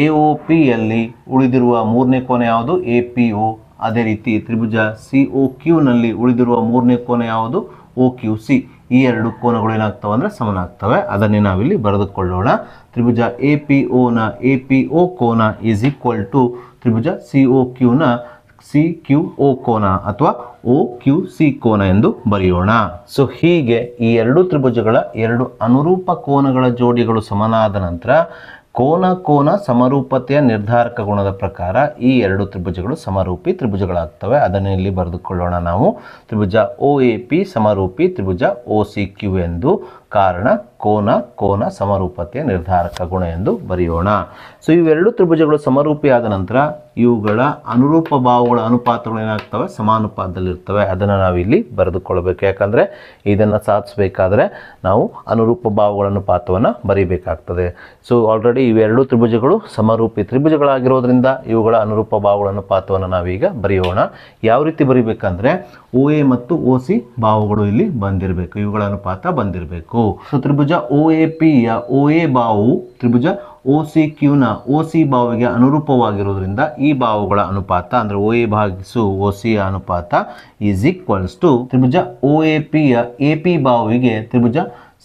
ಎ ಒ ಪಿಯಲ್ಲಿ ಉಳಿದಿರುವ ಮೂರನೇ ಕೋನ ಯಾವುದು? ಎ ಪಿ ಒ. ಅದೇ ರೀತಿ ತ್ರಿಭುಜ ಸಿ ಒ ಕ್ಯೂನಲ್ಲಿ ಉಳಿದಿರುವ ಮೂರನೇ ಕೋನ ಯಾವುದು? O Q C. ಈ ಎರಡು ಕೋನಗಳು ಏನಾಗ್ತವೆ ಅಂದರೆ ಸಮನಾಗ್ತವೆ. ಅದನ್ನೇ ನಾವಿಲ್ಲಿ ಬರೆದುಕೊಳ್ಳೋಣ. ತ್ರಿಭುಜ ಎ ಪಿ ಒನ ಎ ಪಿ ಒ ಕೋನ ಈಸ್ ಈಕ್ವಲ್ ಟು ತ್ರಿಭುಜ ಸಿ ಒ ಕ್ಯೂನ ಸಿ ಕ್ಯೂ ಒ ಕೋನ ಅಥವಾ ಒ ಕ್ಯೂ ಸಿ ಕೋನ ಎಂದು ಬರೆಯೋಣ. ಸೊ ಹೀಗೆ ಈ ಎರಡು ತ್ರಿಭುಜಗಳ ಎರಡು ಅನುರೂಪ ಕೋನಗಳ ಜೋಡಿಗಳು ಸಮನಾದ ನಂತರ ಕೋನ ಸಮರೂಪತೆಯ ನಿರ್ಧಾರಕ ಗುಣದ ಪ್ರಕಾರ ಈ ಎರಡು ತ್ರಿಭುಜಗಳು ಸಮರೂಪಿ ತ್ರಿಭುಜಗಳಾಗ್ತವೆ. ಅದನ್ನು ಇಲ್ಲಿ ಬರೆದುಕೊಳ್ಳೋಣ ನಾವು. ತ್ರಿಭುಜ ಒ ಎ ಪಿ ಸಮರೂಪಿ ತ್ರಿಭುಜ ಒ ಸಿ ಕ್ಯೂ ಎಂದು. ಕಾರಣ ಕೋನ ಸಮರೂಪತೆಯ ನಿರ್ಧಾರಕ ಗುಣ ಎಂದು ಬರೆಯೋಣ. ಸೊ ಇವೆರಡು ತ್ರಿಭುಜಗಳು ಸಮರೂಪಿಯಾದ ನಂತರ ಇವುಗಳ ಅನುರೂಪ ಬಾಹುಗಳ ಅನುಪಾತಗಳು ಏನಾಗ್ತವೆ? ಸಮಾನುಪಾತದಲ್ಲಿರ್ತವೆ. ಅದನ್ನು ನಾವಿಲ್ಲಿ ಬರೆದುಕೊಳ್ಳಬೇಕು. ಯಾಕಂದರೆ ಇದನ್ನು ಸಾಧಿಸಬೇಕಾದ್ರೆ ನಾವು ಅನುರೂಪ ಬಾಹುಗಳ ಅನುಪಾತವನ್ನು ಬರೀಬೇಕಾಗ್ತದೆ. ಸೊ ಆಲ್ರೆಡಿ ಇವೆರಡು ತ್ರಿಭುಜಗಳು ಸಮರೂಪಿ ತ್ರಿಭುಜಗಳಾಗಿರೋದ್ರಿಂದ ಇವುಗಳ ಅನುರೂಪ ಬಾಹುಗಳ ಅನುಪಾತವನ್ನು ನಾವೀಗ ಬರೆಯೋಣ. ಯಾವ ರೀತಿ ಬರೀಬೇಕಂದ್ರೆ ಒ ಎ ಮತ್ತು ಒ ಸಿ ಬಾಹುಗಳು ಇಲ್ಲಿ ಬಂದಿರಬೇಕು, ಇವುಗಳ ಅನುಪಾತ ಬಂದಿರಬೇಕು. ಸೊ ತ್ರಿಭುಜ ಒ ಎ ಪಿಯ ಒ ಎ ಬಾಹು ತ್ರಿಭುಜ ಒ ಸಿ ಕ್ಯೂನ ಒ ಸಿ ಬಾಹುವಿಗೆ ಅನುರೂಪವಾಗಿರೋದ್ರಿಂದ ಈ ಬಾಹುಗಳ ಅನುಪಾತ ಅಂದರೆ ಒ ಎ ಭಾಗಿಸು ಒ ಸಿ ಅನುಪಾತ ಈಸ್ ಈಕ್ವಲ್ಸ್ ಟು ತ್ರಿಭುಜ ಒ ಎ ಪಿಯ ಎ ಪಿ ಬಾಹುವಿಗೆ ತ್ರಿಭುಜ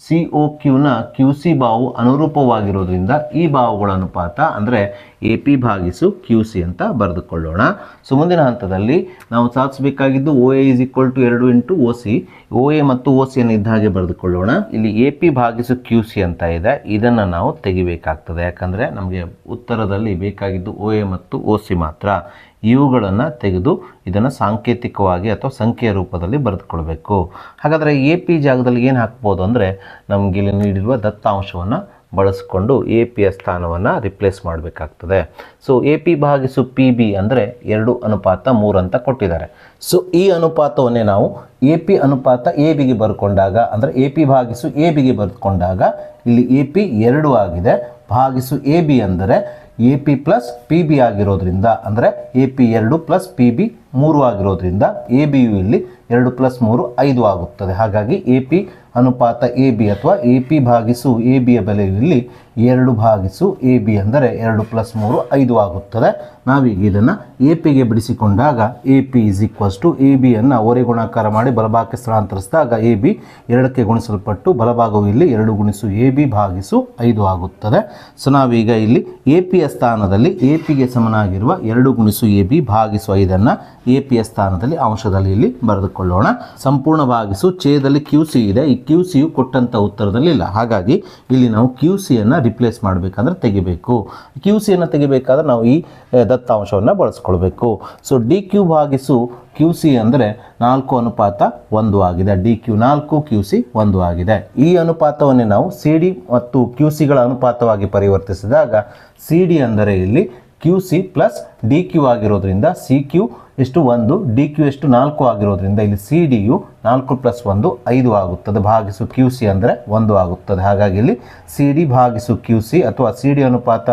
ಸಿ ಒ ಕ್ಯೂನ ಕ್ಯೂ ಸಿ ಬಾಹು ಅನುರೂಪವಾಗಿರೋದ್ರಿಂದ ಈ ಬಾಹುಗಳ ಅನುಪಾತ ಅಂದರೆ ಎ ಪಿ ಭಾಗಿಸು ಕ್ಯೂ ಸಿ ಅಂತ ಬರೆದುಕೊಳ್ಳೋಣ. ಸೊ ಮುಂದಿನ ಹಂತದಲ್ಲಿ ನಾವು ಸಾಧಿಸಬೇಕಾಗಿದ್ದು O A is equal to 2 into O C. O A ಮತ್ತು ಒ ಸಿಯನ್ನು ಇದ್ದ ಹಾಗೆ ಬರೆದುಕೊಳ್ಳೋಣ. ಇಲ್ಲಿ ಎ ಪಿ ಭಾಗಿಸು ಕ್ಯೂ ಸಿ ಅಂತ ಇದೆ, ಇದನ್ನು ನಾವು ತೆಗಿಬೇಕಾಗ್ತದೆ. ಯಾಕಂದರೆ ನಮಗೆ ಉತ್ತರದಲ್ಲಿ ಬೇಕಾಗಿದ್ದು ಒ ಎ ಮತ್ತು ಒ ಸಿ ಮಾತ್ರ. ಇವುಗಳನ್ನು ತೆಗೆದು ಇದನ್ನು ಸಾಂಕೇತಿಕವಾಗಿ ಅಥವಾ ಸಂಖ್ಯೆಯ ರೂಪದಲ್ಲಿ ಬರೆದುಕೊಳ್ಬೇಕು. ಹಾಗಾದರೆ ಎ ಪಿ ಜಾಗದಲ್ಲಿ ಏನು ಹಾಕ್ಬೋದು ಅಂದರೆ ನಮಗೆ ಇಲ್ಲಿ ನೀಡಿರುವ ದತ್ತಾಂಶವನ್ನು ಬಳಸಿಕೊಂಡು ಎ ಪಿಯ ಸ್ಥಾನವನ್ನು ರಿಪ್ಲೇಸ್ ಮಾಡಬೇಕಾಗ್ತದೆ. ಸೊ ಎ ಪಿ ಭಾಗಿಸು ಪಿ ಬಿ ಅಂದರೆ 2:3 ಅಂತ ಕೊಟ್ಟಿದ್ದಾರೆ. ಸೊ ಈ ಅನುಪಾತವನ್ನೇ ನಾವು ಎ ಪಿ ಅನುಪಾತ ಎ ಬಿಗೆ ಬರ್ಕೊಂಡಾಗ ಅಂದರೆ ಎ ಪಿ ಭಾಗಿಸು ಎ ಬಿಗೆ ಬರೆದುಕೊಂಡಾಗ ಇಲ್ಲಿ ಎ ಪಿ 2 ಆಗಿದೆ, ಭಾಗಿಸು ಎ ಬಿ ಅಂದರೆ A P plus P B ಆಗಿರೋದ್ರಿಂದ ಅಂದರೆ A P 2 plus P B 3 ಆಗಿರೋದ್ರಿಂದ ಎ ಬಿ ಯು ಇಲ್ಲಿ 2 + 3 5 ಆಗುತ್ತದೆ. ಹಾಗಾಗಿ ಎ ಪಿ ಅನುಪಾತ ಎ ಬಿ ಅಥವಾ ಎ ಪಿ ಭಾಗಿಸು ಎ ಬಿಯ ಬೆಲೆ ಇಲ್ಲಿ 2 ಭಾಗಿಸು ಎ ಬಿ ಅಂದರೆ 2 + 3 5 ಆಗುತ್ತದೆ. ನಾವೀಗ ಇದನ್ನು ಎ ಪಿಗೆ ಬಿಡಿಸಿಕೊಂಡಾಗ A P is equals to A ಬಿಯನ್ನು ಓರೆ ಗುಣಾಕಾರ ಮಾಡಿ ಬಲಭಾಗಕ್ಕೆ ಸ್ಥಳಾಂತರಿಸಿದಾಗ ಎ ಬಿ 2ಕ್ಕೆ ಗುಣಿಸಲ್ಪಟ್ಟು ಬಲಭಾಗವು ಇಲ್ಲಿ 2 ಗುಣಿಸು ಎ ಬಿ ಭಾಗಿಸು 5 ಆಗುತ್ತದೆ. ಸೊ ನಾವೀಗ ಇಲ್ಲಿ ಎ ಪಿಯ ಸ್ಥಾನದಲ್ಲಿ ಎ ಪಿಗೆ ಸಮನಾಗಿರುವ 2 ಗುಣಿಸು ಎ ಬಿ ಭಾಗಿಸು 5ಅನ್ನು ಎ ಪಿಯ ಸ್ಥಾನದಲ್ಲಿ ಅಂಶದಲ್ಲಿ ಇಲ್ಲಿ ಬರೆದುಕೊಳ್ಳೋಣ. ಸಂಪೂರ್ಣ ಭಾಗಿಸು ಛೇದದಲ್ಲಿ ಕ್ಯೂ ಸಿ ಇದೆ. ಈ ಕ್ಯೂ ಸಿಯು ಕೊಟ್ಟಂಥ ಉತ್ತರದಲ್ಲಿ ಇಲ್ಲ. ಹಾಗಾಗಿ ಇಲ್ಲಿ ನಾವು ಕ್ಯೂ ಸಿಯನ್ನು ರಿಪ್ಲೇಸ್ ಮಾಡಬೇಕಂದ್ರೆ ತೆಗಿಬೇಕು. ಕ್ಯೂ ಸಿಯನ್ನು ತೆಗಿಬೇಕಾದ್ರೆ ನಾವು ಈ ದತ್ತಾಂಶವನ್ನು ಬಳಸ್ಕೊಳ್ಬೇಕು. ಸೊ ಡಿ ಕ್ಯೂ ಭಾಗಿಸು ಕ್ಯೂ ಸಿ ಅಂದರೆ 4:1 ಆಗಿದೆ. ಡಿ ಕ್ಯೂ 4, ಕ್ಯೂ ಸಿ 1 ಆಗಿದೆ. ಈ ಅನುಪಾತವನ್ನೇ ನಾವು ಸಿ ಡಿ ಮತ್ತು ಕ್ಯೂ ಸಿಗಳ ಅನುಪಾತವಾಗಿ ಪರಿವರ್ತಿಸಿದಾಗ ಸಿ ಡಿ ಅಂದರೆ ಇಲ್ಲಿ Q C plus D Q ಆಗಿರೋದ್ರಿಂದ ಸಿ ಕ್ಯೂ ಎಷ್ಟು 1, ಡಿ ಕ್ಯೂ ಎಷ್ಟು 4 ಆಗಿರೋದ್ರಿಂದ ಇಲ್ಲಿ ಸಿ ಡಿ ಯು 4 + 1 5 ಆಗುತ್ತದೆ. ಭಾಗಿಸು ಕ್ಯೂ ಸಿ ಅಂದರೆ 1 ಆಗುತ್ತದೆ. ಹಾಗಾಗಿ ಇಲ್ಲಿ ಸಿ ಡಿ ಭಾಗಿಸು ಕ್ಯೂ ಸಿ ಅಥವಾ ಸಿ ಡಿ ಅನುಪಾತ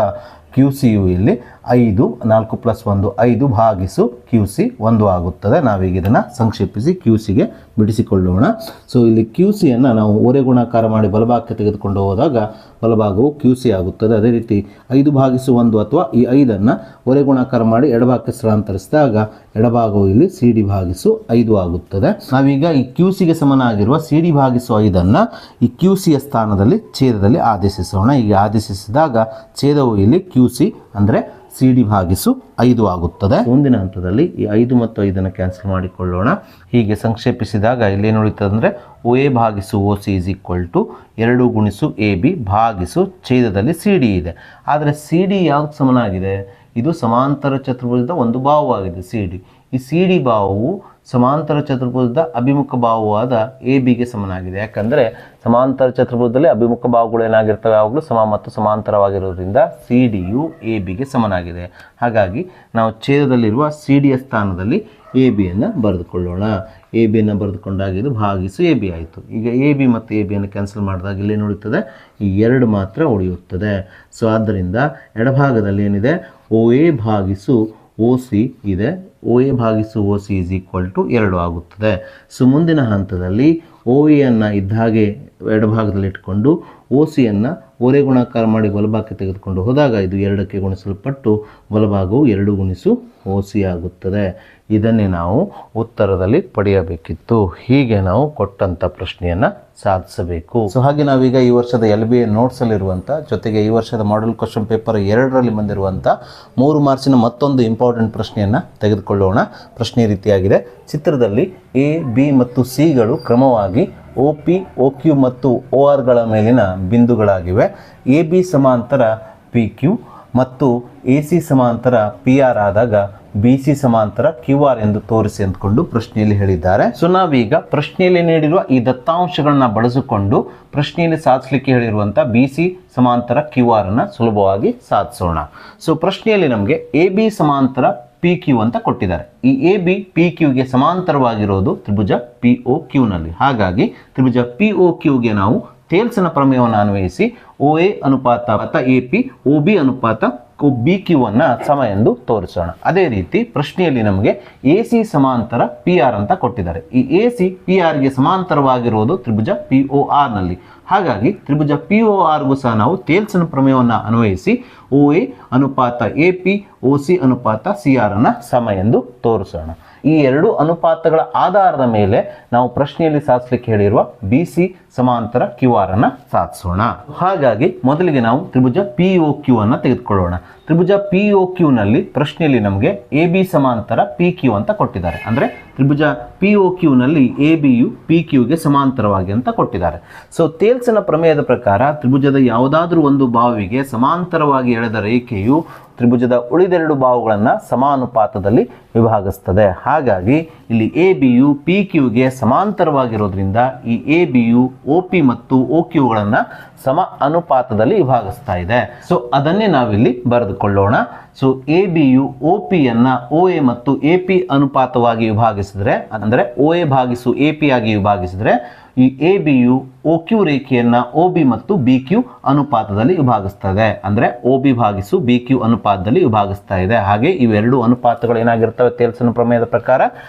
ಕ್ಯೂ ಸಿ ಯು ಇಲ್ಲಿ 5, 4 + 1 5 ಭಾಗಿಸು ಕ್ಯೂ ಸಿ 1 ಆಗುತ್ತದೆ. ನಾವೀಗ ಇದನ್ನು ಸಂಕ್ಷೇಪಿಸಿ ಕ್ಯೂ ಸಿಗೆ ಬಿಡಿಸಿಕೊಳ್ಳೋಣ. ಸೊ ಇಲ್ಲಿ ಕ್ಯೂ ಸಿಯನ್ನು ನಾವು ಓರೆ ಗುಣಾಕಾರ ಮಾಡಿ ಬಲಭಾಗಕ್ಕೆ ತೆಗೆದುಕೊಂಡು ಹೋದಾಗ ಬಲಭಾಗವು ಕ್ಯೂ ಸಿ ಆಗುತ್ತದೆ. ಅದೇ ರೀತಿ 5/1 ಅಥವಾ ಈ 5ಅನ್ನು ಓರೆ ಗುಣಾಕಾರ ಮಾಡಿ ಎಡಭಾಗಕ್ಕೆ ಸ್ಥಳಾಂತರಿಸಿದಾಗ ಎಡಭಾಗವು ಇಲ್ಲಿ ಸಿ ಡಿ ಭಾಗಿಸು 5 ಆಗುತ್ತದೆ. ನಾವೀಗ ಈ ಕ್ಯೂ ಸಿಗೆ ಸಮನಾಗಿರುವ ಸಿ ಡಿ ಭಾಗಿಸು 5ಅನ್ನು ಈ ಕ್ಯೂ ಸಿಯ ಸ್ಥಾನದಲ್ಲಿ ಛೇದದಲ್ಲಿ ಆದೇಶಿಸೋಣ. ಈಗ ಆದೇಶಿಸಿದಾಗ ಛೇದವು ಇಲ್ಲಿ ಕ್ಯೂ ಸಿ ಅಂದರೆ ಸಿ ಡಿ ಭಾಗಿಸು 5 ಆಗುತ್ತದೆ. ಮುಂದಿನ ಹಂತದಲ್ಲಿ ಈ 5 ಮತ್ತು 5ಅನ್ನು ಕ್ಯಾನ್ಸಲ್ ಮಾಡಿಕೊಳ್ಳೋಣ. ಹೀಗೆ ಸಂಕ್ಷೇಪಿಸಿದಾಗ ಇಲ್ಲೇನು ಉಳಿತದೆ ಅಂದರೆ ಒ ಎ ಭಾಗಿಸು O C is equal to 2 ಗುಣಿಸು ಎ ಬಿ ಭಾಗಿಸು ಛೇದದಲ್ಲಿ ಸಿ ಡಿ ಇದೆ. ಆದರೆ ಸಿ ಡಿ ಯಾವ್ದು ಸಮನಾಗಿದೆ? ಇದು ಸಮಾಂತರ ಚತುರ್ಭುಜದ ಒಂದು ಬಾಹುವಾಗಿದೆ ಸಿ ಡಿ. ಈ ಸಿ ಡಿ ಬಾಹುವು ಸಮಾಂತರ ಚತುರ್ಭುಜದ ಅಭಿಮುಖ ಬಾಹುವಾದ ಎ ಬಿಗೆ ಸಮನಾಗಿದೆ. ಯಾಕಂದರೆ ಸಮಾಂತರ ಚತುರ್ಭುಜದಲ್ಲಿ ಅಭಿಮುಖ ಬಾಹುಗಳು ಏನಾಗಿರ್ತವೆ? ಯಾವಾಗಲೂ ಸಮ ಮತ್ತು ಸಮಾಂತರವಾಗಿರೋದ್ರಿಂದ ಸಿ ಡಿ ಯು ಎ ಬಿಗೆ ಸಮನಾಗಿದೆ. ಹಾಗಾಗಿ ನಾವು ಛೇದದಲ್ಲಿರುವ ಸಿ ಡಿಯ ಸ್ಥಾನದಲ್ಲಿ ಎ ಬಿಯನ್ನು ಬರೆದುಕೊಳ್ಳೋಣ. ಎ ಬಿಯನ್ನು ಬರೆದುಕೊಂಡಾಗ ಇದು ಭಾಗಿಸು ಎ ಬಿ ಆಯಿತು. ಈಗ ಎ ಬಿ ಮತ್ತು ಎ ಬಿಯನ್ನು ಕ್ಯಾನ್ಸಲ್ ಮಾಡಿದಾಗ ಇಲ್ಲೇನು ಉಳಿಯುತ್ತದೆ? ಈ 2 ಮಾತ್ರ ಉಳಿಯುತ್ತದೆ. ಸೊ ಆದ್ದರಿಂದ ಎಡಭಾಗದಲ್ಲಿ ಏನಿದೆ? ಒ ಎ ಭಾಗಿಸು ಒ ಸಿ ಇದೆ. ಒ ಎ ಭಾಗಿಸು O C is equal to 2 ಆಗುತ್ತದೆ. ಸೊ ಮುಂದಿನ ಹಂತದಲ್ಲಿ ಒ ಎಯನ್ನು ಇದ್ದ ಹಾಗೆ ಎಡಭಾಗದಲ್ಲಿ ಇಟ್ಕೊಂಡು ಒ ಸಿಯನ್ನು ಒರೆ ಗುಣಾಕಾರ ಮಾಡಿ ಬಲಭಾಗಕ್ಕೆ ತೆಗೆದುಕೊಂಡು ಹೋದಾಗ ಇದು 2ಕ್ಕೆ ಗುಣಿಸಲ್ಪಟ್ಟು ಬಲಭಾಗವು 2 ಗುಣಿಸು ಒ ಸಿ ಆಗುತ್ತದೆ. ಇದನ್ನೇ ನಾವು ಉತ್ತರದಲ್ಲಿ ಪಡೆಯಬೇಕಿತ್ತು. ಹೀಗೆ ನಾವು ಕೊಟ್ಟಂಥ ಪ್ರಶ್ನೆಯನ್ನು ಸಾಧಿಸಬೇಕು. ಸೊ ಹಾಗೆ ನಾವೀಗ ಈ ವರ್ಷದ LBA ನೋಟ್ಸಲ್ಲಿರುವಂಥ ಜೊತೆಗೆ ಈ ವರ್ಷದ ಮಾಡೆಲ್ ಕ್ವಶನ್ ಪೇಪರ್ 2ರಲ್ಲಿ ಬಂದಿರುವಂಥ 3 ಮಾರ್ಕ್ಸಿನ ಮತ್ತೊಂದು ಇಂಪಾರ್ಟೆಂಟ್ ಪ್ರಶ್ನೆಯನ್ನು ತೆಗೆದುಕೊಳ್ಳೋಣ. ಪ್ರಶ್ನೆ ರೀತಿಯಾಗಿದೆ. ಚಿತ್ರದಲ್ಲಿ ಎ, ಬಿ ಮತ್ತು ಸಿಗಳು ಕ್ರಮವಾಗಿ ಒ ಪಿ, ಒ ಕ್ಯೂ ಮತ್ತು ಒ ಆರ್ಗಳ ಮೇಲಿನ ಬಿಂದುಗಳಾಗಿವೆ. ಎ ಬಿ ಸಮಾಂತರ ಪಿ ಕ್ಯೂ ಮತ್ತು ಎ ಸಿ ಸಮಾಂತರ ಪಿ ಆರ್ ಆದಾಗ ಬಿ ಸಿ ಸಮಾಂತರ ಕ್ಯೂ ಆರ್ ಎಂದು ತೋರಿಸಿ ಅಂದ್ಕೊಂಡು ಪ್ರಶ್ನೆಯಲ್ಲಿ ಹೇಳಿದ್ದಾರೆ. ಸೊ ನಾವೀಗ ಪ್ರಶ್ನೆಯಲ್ಲಿ ನೀಡಿರುವ ಈ ದತ್ತಾಂಶಗಳನ್ನ ಬಳಸಿಕೊಂಡು ಪ್ರಶ್ನೆಯಲ್ಲಿ ಸಾಧಿಸಲಿಕ್ಕೆ ಹೇಳಿರುವಂಥ ಬಿ ಸಿ ಸಮಾಂತರ ಕ್ಯೂ ಆರ್ ಅನ್ನು ಸುಲಭವಾಗಿ ಸಾಧಿಸೋಣ. ಸೊ ಪ್ರಶ್ನೆಯಲ್ಲಿ ನಮಗೆ ಎ ಬಿ ಸಮಾಂತರ ಪಿ ಕ್ಯೂ ಅಂತ ಕೊಟ್ಟಿದ್ದಾರೆ. ಈ ಎ ಬಿ ಪಿ ಕ್ಯೂಗೆ ಸಮಾಂತರವಾಗಿರೋದು ತ್ರಿಭುಜ ಪಿ ಒ ಕ್ಯೂನಲ್ಲಿ. ಹಾಗಾಗಿ ತ್ರಿಭುಜ ಪಿ ಒ ಕ್ಯೂಗೆ ನಾವು ಥೇಲ್ಸನ ಪ್ರಮೇಯವನ್ನು ಅನ್ವಯಿಸಿ ಒ ಎ ಅನುಪಾತ ಎ ಪಿ, ಒ ಬಿ ಅನುಪಾತ ಬಿ ಕ್ಯೂ ಅನ್ನು ಸಮ ಎಂದು ತೋರಿಸೋಣ. ಅದೇ ರೀತಿ ಪ್ರಶ್ನೆಯಲ್ಲಿ ನಮಗೆ ಎ ಸಿ ಸಮಾಂತರ ಪಿ ಆರ್ ಅಂತ ಕೊಟ್ಟಿದ್ದಾರೆ. ಈ ಎ ಸಿ ಪಿ ಆರ್ಗೆ ಸಮಾಂತರವಾಗಿರೋದು ತ್ರಿಭುಜ ಪಿ ಒ ಆರ್ನಲ್ಲಿ. ಹಾಗಾಗಿ ತ್ರಿಭುಜ ಪಿ ಒ ಆರ್ಗೂ ಸಹ ನಾವು ಥೇಲ್ಸನ ಪ್ರಮೇಯವನ್ನು ಅನ್ವಯಿಸಿ ಒ ಎ ಅನುಪಾತ ಎ ಪಿ, ಒ ಸಿ ಅನುಪಾತ ಸಿ ಆರ್ ಅನ್ನು ಸಮ ಎಂದು ತೋರಿಸೋಣ. ಈ 2 ಅನುಪಾತಗಳ ಆಧಾರದ ಮೇಲೆ ನಾವು ಪ್ರಶ್ನೆಯಲ್ಲಿ ಸಾಧಿಸಲಿಕ್ಕೆ ಹೇಳಿರುವ ಬಿ ಸಿ ಸಮಾಂತರ ಕ್ಯೂ ಆರ್ ಅನ್ನು ಸಾಧಿಸೋಣ. ಹಾಗಾಗಿ ಮೊದಲಿಗೆ ನಾವು ತ್ರಿಭುಜ ಪಿ ಒ ಕ್ಯೂ ಅನ್ನು ತೆಗೆದುಕೊಳ್ಳೋಣ. ತ್ರಿಭುಜ ಪಿ ಒ ಕ್ಯೂನಲ್ಲಿ ಪ್ರಶ್ನೆಯಲ್ಲಿ ನಮಗೆ ಎ ಬಿ ಸಮಾಂತರ ಪಿ ಕ್ಯೂ ಅಂತ ಕೊಟ್ಟಿದ್ದಾರೆ. ಅಂದರೆ ತ್ರಿಭುಜ ಪಿ ಒ ಕ್ಯೂನಲ್ಲಿ ಎ ಬಿಯು ಪಿ ಕ್ಯೂಗೆ ಸಮಾಂತರವಾಗಿ ಅಂತ ಕೊಟ್ಟಿದ್ದಾರೆ. ಸೊ ಥೇಲ್ಸನ ಪ್ರಮೇಯದ ಪ್ರಕಾರ ತ್ರಿಭುಜದ ಯಾವುದಾದ್ರೂ ಒಂದು ಬಾಹುವಿಗೆ ಸಮಾಂತರವಾಗಿ ಎಳೆದ ರೇಖೆಯು ತ್ರಿಭುಜದ ಉಳಿದೆರಡು ಬಾಹುಗಳನ್ನು ಸಮಾನುಪಾತದಲ್ಲಿ ವಿಭಾಗಿಸ್ತದೆ. ಹಾಗಾಗಿ ಇಲ್ಲಿ ಎ ಬಿಯು ಪಿ ಕ್ಯೂಗೆ ಸಮಾಂತರವಾಗಿರೋದ್ರಿಂದ ಈ ಎ ಬಿಯು ಒ ಪಿ ಮತ್ತು ಒ ಕ್ಯೂಗಳನ್ನು ಸಮ ಅನುಪಾತದಲ್ಲಿ ವಿಭಾಗಿಸ್ತಾ ಇದೆ. ಸೊ ಅದನ್ನೇ ನಾವಿಲ್ಲಿ ಬರೆದುಕೊಳ್ಳೋಣ. ಸೊ ಎ ಬಿಯು ಒ ಪಿಯನ್ನು ಒ ಎ ಮತ್ತು ಎ ಪಿ ಅನುಪಾತವಾಗಿ ವಿಭಾಗಿಸಿದ್ರೆ, ಅಂದರೆ ಒ ಎ ಭಾಗಿಸು ಎ ಪಿ ಆಗಿ ವಿಭಾಗಿಸಿದ್ರೆ, ಈ ಎ ಬಿಯು ಒ ಕ್ಯೂ ರೇಖೆಯನ್ನು ಒ ಬಿ ಮತ್ತು ಬಿ ಕ್ಯೂ ಅನುಪಾತದಲ್ಲಿ ವಿಭಾಗಿಸ್ತದೆ. ಅಂದರೆ ಒ ಬಿ ಭಾಗಿಸು ಬಿ ಕ್ಯೂ ಅನುಪಾತದಲ್ಲಿ ವಿಭಾಗಿಸ್ತಾ ಇದೆ. ಹಾಗೆ ಇವೆರಡು ಅನುಪಾತಗಳು ಏನಾಗಿರ್ತವೆ ಥೇಲ್ಸನ ಪ್ರಮೇಯದ ಪ್ರಕಾರ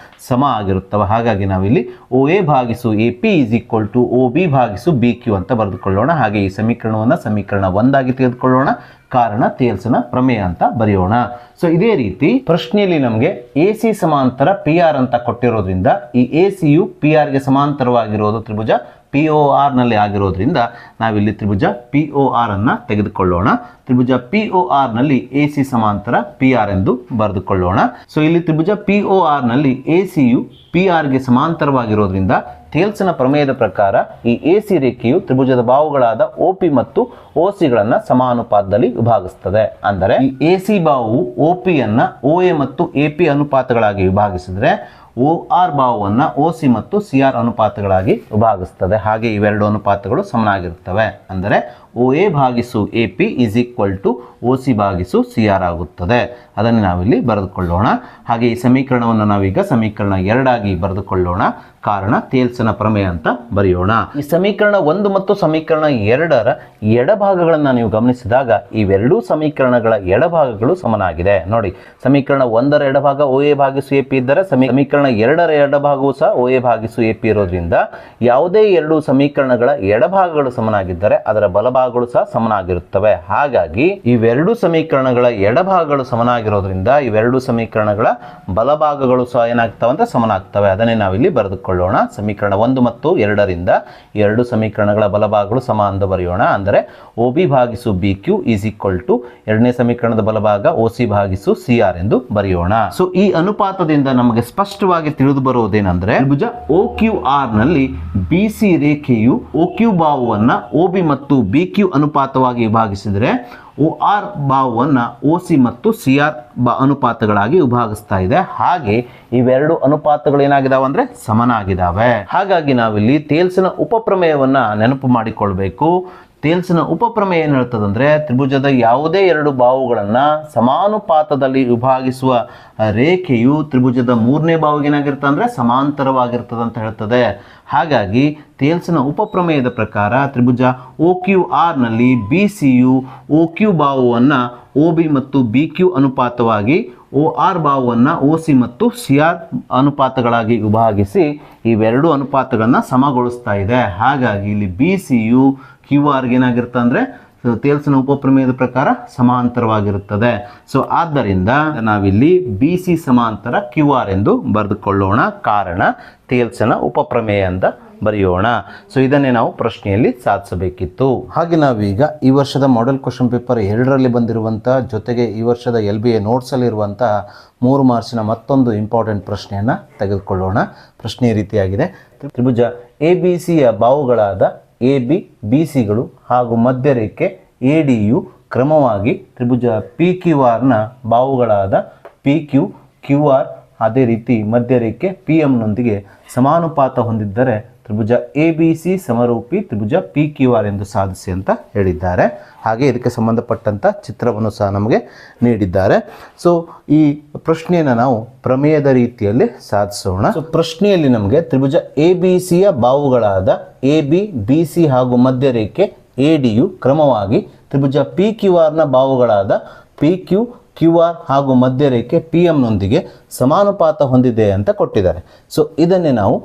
ಸಮ ಆಗಿರುತ್ತವೆ. ಹಾಗಾಗಿ ನಾವಿಲ್ಲಿ ಒ ಎ ಭಾಗಿಸು A P is equal to O B ಭಾಗಿಸು ಬಿ ಕ್ಯೂ ಅಂತ ಬರೆದುಕೊಳ್ಳೋಣ. ಹಾಗೆ ಈ ಸಮೀಕರಣವನ್ನು ಸಮೀಕರಣ 1 ಆಗಿ ತೆಗೆದುಕೊಳ್ಳೋಣ. ಕಾರಣ ಥೇಲ್ಸನ ಪ್ರಮೇಯ ಅಂತ ಬರೆಯೋಣ. ಸೊ ಇದೇ ರೀತಿ ಪ್ರಶ್ನೆಯಲ್ಲಿ ನಮಗೆ ಎ ಸಿ ಸಮಾಂತರ ಪಿ ಆರ್ ಅಂತ ಕೊಟ್ಟಿರೋದ್ರಿಂದ ಈ ಎ ಸಿಯು ಪಿ ಆರ್ಗೆ ಸಮಾಂತರವಾಗಿರೋದು ತ್ರಿಭುಜ ಪಿ ಒ ಆರ್ನಲ್ಲಿ ಆಗಿರೋದ್ರಿಂದ ನಾವಿಲ್ಲಿ ತ್ರಿಭುಜ ಪಿ ಒ ಆರ್ ಅನ್ನು ತೆಗೆದುಕೊಳ್ಳೋಣ. ತ್ರಿಭುಜ ಪಿ ಒ ಆರ್ನಲ್ಲಿ ಎ ಸಿ ಸಮಾಂತರ ಪಿ ಆರ್ ಎಂದು ಬರೆದುಕೊಳ್ಳೋಣ. ಸೊ ಇಲ್ಲಿ ತ್ರಿಭುಜ ಪಿ ಒ ಆರ್ನಲ್ಲಿ ಎ ಸಿಯು ಪಿ ಆರ್ಗೆ ಸಮಾಂತರವಾಗಿರೋದ್ರಿಂದ ಥೇಲ್ಸನ ಪ್ರಮೇಯದ ಪ್ರಕಾರ ಈ ಎ ಸಿ ರೇಖೆಯು ತ್ರಿಭುಜದ ಬಾಹುಗಳಾದ ಒ ಪಿ ಮತ್ತು ಒ ಸಿಗಳನ್ನು ಸಮಾನುಪಾತದಲ್ಲಿ ವಿಭಾಗಿಸುತ್ತದೆ. ಅಂದರೆ ಈ ಎ ಸಿ ಬಾಹುವು ಒ ಪಿಯನ್ನು ಒ ಎ ಮತ್ತು ಎ ಪಿ ಅನುಪಾತಗಳಾಗಿ ವಿಭಾಗಿಸಿದ್ರೆ ಒ ಆರ್ ಬಾಹುವನ್ನು ಒ ಸಿ ಮತ್ತು ಸಿ ಆರ್ ಅನುಪಾತಗಳಾಗಿ ವಿಭಾಗಿಸ್ತದೆ. ಹಾಗೆ ಇವೆರಡು ಅನುಪಾತಗಳು ಸಮನಾಗಿರುತ್ತವೆ. ಅಂದರೆ ಒ ಎ ಭಾಗಿಸು A P is equal to O C ಭಾಗಿಸು ಸಿ ಆರ್ ಆಗುತ್ತದೆ. ಅದನ್ನು ನಾವಿಲ್ಲಿ ಬರೆದುಕೊಳ್ಳೋಣ. ಹಾಗೆ ಈ ಸಮೀಕರಣವನ್ನು ನಾವೀಗ ಸಮೀಕರಣ 2 ಆಗಿ ಬರೆದುಕೊಳ್ಳೋಣ. ಕಾರಣ ಥೇಲ್ಸನ ಪ್ರಮೇಯ ಅಂತ ಬರೆಯೋಣ. ಈ ಸಮೀಕರಣ 1 ಮತ್ತು ಸಮೀಕರಣ 2ರ ಎಡಭಾಗಗಳನ್ನು ನೀವು ಗಮನಿಸಿದಾಗ ಇವೆರಡೂ ಸಮೀಕರಣಗಳ ಎಡಭಾಗಗಳು ಸಮನಾಗಿದೆ. ನೋಡಿ, ಸಮೀಕರಣ 1ರ ಎಡಭಾಗ ಒ ಎ ಭಾಗಿಸು ಎ ಪಿ ಇದ್ದರೆ ಸಮೀಕರಣ 2ರ ಎಡಭಾಗವು ಸಹ ಒ ಎ ಭಾಗಿಸು ಎ ಪಿ ಇರೋದ್ರಿಂದ ಯಾವುದೇ ಎರಡು ಸಮೀಕರಣಗಳ ಎಡಭಾಗಗಳು ಸಮನಾಗಿದ್ದರೆ ಅದರ ಬಲಭಾಗಗಳು ಸಹ ಸಮನಾಗಿರುತ್ತವೆ. ಹಾಗಾಗಿ ಇವೆರಡು ಸಮೀಕರಣಗಳ ಎಡಭಾಗಗಳು ಸಮನಾಗಿರೋದ್ರಿಂದ ಇವೆರಡು ಸಮೀಕರಣಗಳ ಬಲಭಾಗಗಳು ಸಹ ಏನಾಗ್ತವೆ ಅಂತ ಸಮನಾಗ್ತವೆ. ಅದನ್ನೇ ನಾವಿಲ್ಲಿ ಬರೆದುಕೊಳ್ಳೋಣ. ಸಮೀಕರಣ 1 ಮತ್ತು 2ರಿಂದ ಎರಡು ಸಮೀಕರಣಗಳ ಬಲಭಾಗಗಳು ಸಮ ಎಂದು ಬರೆಯೋಣ. ಅಂದರೆ ಒ ಬಿ ಭಾಗಿಸು B Q is equal to ಎರಡನೇ ಸಮೀಕರಣದ ಬಲಭಾಗ ಒ ಸಿ ಭಾಗಿಸು ಸಿ ಆರ್ ಎಂದು ಬರೆಯೋಣ. ಸೊ ಈ ಅನುಪಾತದಿಂದ ನಮಗೆ ಸ್ಪಷ್ಟವಾಗಿ ತಿಳಿದು ಬರುವುದೇನೆಂದರೆ ತ್ರಿಭುಜ ಒ ಕ್ಯೂ ಆರ್ ನಲ್ಲಿ ಬಿ ಸಿ ರೇಖೆಯು ಒ ಕ್ಯೂ ಬಾಹುವನ್ನು ಒ ಬಿ ಮತ್ತು ಬಿ ಕ್ಯೂ ಅನುಪಾತವಾಗಿ ವಿಭಾಗಿಸಿದರೆ ಒ ಆರ್ ಬಾಹುವನ್ನು ಒ ಸಿ ಮತ್ತು ಸಿ ಆರ್ ಅನುಪಾತಗಳಾಗಿ ವಿಭಾಗಿಸ್ತಾ ಇದೆ. ಹಾಗೆ ಇವೆರಡು ಅನುಪಾತಗಳು ಏನಾಗಿದಾವೆ ಅಂದ್ರೆ ಸಮನಾಗಿದ್ದಾವೆ. ಹಾಗಾಗಿ ನಾವಿಲ್ಲಿ ಥೇಲ್ಸನ ಉಪಪ್ರಮೇಯವನ್ನ ನೆನಪು ಮಾಡಿಕೊಳ್ಬೇಕು. ಥೇಲ್ಸನ ಉಪಪ್ರಮೇಯ ಏನು ಹೇಳ್ತದಂದ್ರೆ ತ್ರಿಭುಜದ ಯಾವುದೇ ಎರಡು ಬಾಹುಗಳನ್ನು ಸಮಾನುಪಾತದಲ್ಲಿ ವಿಭಾಗಿಸುವ ರೇಖೆಯು ತ್ರಿಭುಜದ ಮೂರನೇ ಬಾಹುಗೆ ಏನಾಗಿರ್ತದೆ ಅಂದರೆ ಸಮಾಂತರವಾಗಿರ್ತದೆ ಅಂತ ಹೇಳ್ತದೆ. ಹಾಗಾಗಿ ಥೇಲ್ಸನ ಉಪಪ್ರಮೇಯದ ಪ್ರಕಾರ ತ್ರಿಭುಜ ಒ ಕ್ಯೂ ಆರ್ನಲ್ಲಿ ಬಿ ಸಿಯು ಒ ಕ್ಯೂ ಬಾಹುವನ್ನು ಒ ಬಿ ಮತ್ತು ಬಿ ಕ್ಯೂ ಅನುಪಾತವಾಗಿ OR ಬಾಹುವನ್ನು OC ಮತ್ತು CR ಅನುಪಾತಗಳಾಗಿ ವಿಭಾಗಿಸಿ ಇವೆರಡು ಅನುಪಾತಗಳನ್ನ ಸಮಗೊಳಿಸ್ತಾ ಇದೆ. ಹಾಗಾಗಿ ಇಲ್ಲಿ BCಯು QR ಏನಾಗಿರುತ್ತೆ ಅಂದರೆ ಥೇಲ್ಸನ ಉಪಪ್ರಮೇಯದ ಪ್ರಕಾರ ಸಮಾಂತರವಾಗಿರುತ್ತದೆ. ಸೊ ಆದ್ದರಿಂದ ನಾವಿಲ್ಲಿ BC ಸಮಾಂತರ QR ಎಂದು ಬರೆದುಕೊಳ್ಳೋಣ. ಕಾರಣ ಥೇಲ್ಸನ ಉಪಪ್ರಮೇಯ ಅಂತ ಬರೆಯೋಣ. ಸೊ ಇದನ್ನೇ ನಾವು ಪ್ರಶ್ನೆಯಲ್ಲಿ ಸಾಧಿಸಬೇಕಿತ್ತು. ಹಾಗೆ ನಾವೀಗ ಈ ವರ್ಷದ ಮಾಡೆಲ್ ಕ್ವಶನ್ ಪೇಪರ್ 2ರಲ್ಲಿ ಬಂದಿರುವಂಥ ಜೊತೆಗೆ ಈ ವರ್ಷದ LBA ನೋಟ್ಸಲ್ಲಿರುವಂಥ 3 ಮಾರ್ಕ್ಸಿನ ಮತ್ತೊಂದು ಇಂಪಾರ್ಟೆಂಟ್ ಪ್ರಶ್ನೆಯನ್ನು ತೆಗೆದುಕೊಳ್ಳೋಣ. ಪ್ರಶ್ನೆ ಈ ರೀತಿಯಾಗಿದೆ. ತ್ರಿಭುಜ ABCಯ ಬಾಹುಗಳಾದ AB BCಗಳು ಹಾಗೂ ಮಧ್ಯರೇಖೆ ADಯು ಕ್ರಮವಾಗಿ ತ್ರಿಭುಜ PQRನ ಬಾಹುಗಳಾದ PQ QR ಅದೇ ರೀತಿ ಮಧ್ಯರೇಖೆ PMನೊಂದಿಗೆ ಸಮಾನುಪಾತ ಹೊಂದಿದ್ದರೆ ತ್ರಿಭುಜ ABC ಸಮರೂಪಿ ತ್ರಿಭುಜ PQR ಎಂದು ಸಾಧಿಸಿ ಅಂತ ಹೇಳಿದ್ದಾರೆ. ಹಾಗೆ ಇದಕ್ಕೆ ಸಂಬಂಧಪಟ್ಟಂಥ ಚಿತ್ರವನ್ನು ಸಹ ನಮಗೆ ನೀಡಿದ್ದಾರೆ. ಸೊ ಈ ಪ್ರಶ್ನೆಯನ್ನು ನಾವು ಪ್ರಮೇಯದ ರೀತಿಯಲ್ಲಿ ಸಾಧಿಸೋಣ. ಸೊ ಪ್ರಶ್ನೆಯಲ್ಲಿ ನಮಗೆ ತ್ರಿಭುಜ ABCಯ ಬಾಹುಗಳಾದ AB BC ಹಾಗೂ ಮಧ್ಯರೇಖೆ ADಯು ಕ್ರಮವಾಗಿ ತ್ರಿಭುಜ PQRನ ಬಾಹುಗಳಾದ PQ QR ಹಾಗೂ ಮಧ್ಯರೇಖೆ PMನೊಂದಿಗೆ ಸಮಾನುಪಾತ ಹೊಂದಿದೆ ಅಂತ ಕೊಟ್ಟಿದ್ದಾರೆ. ಸೊ ಇದನ್ನೇ ನಾವು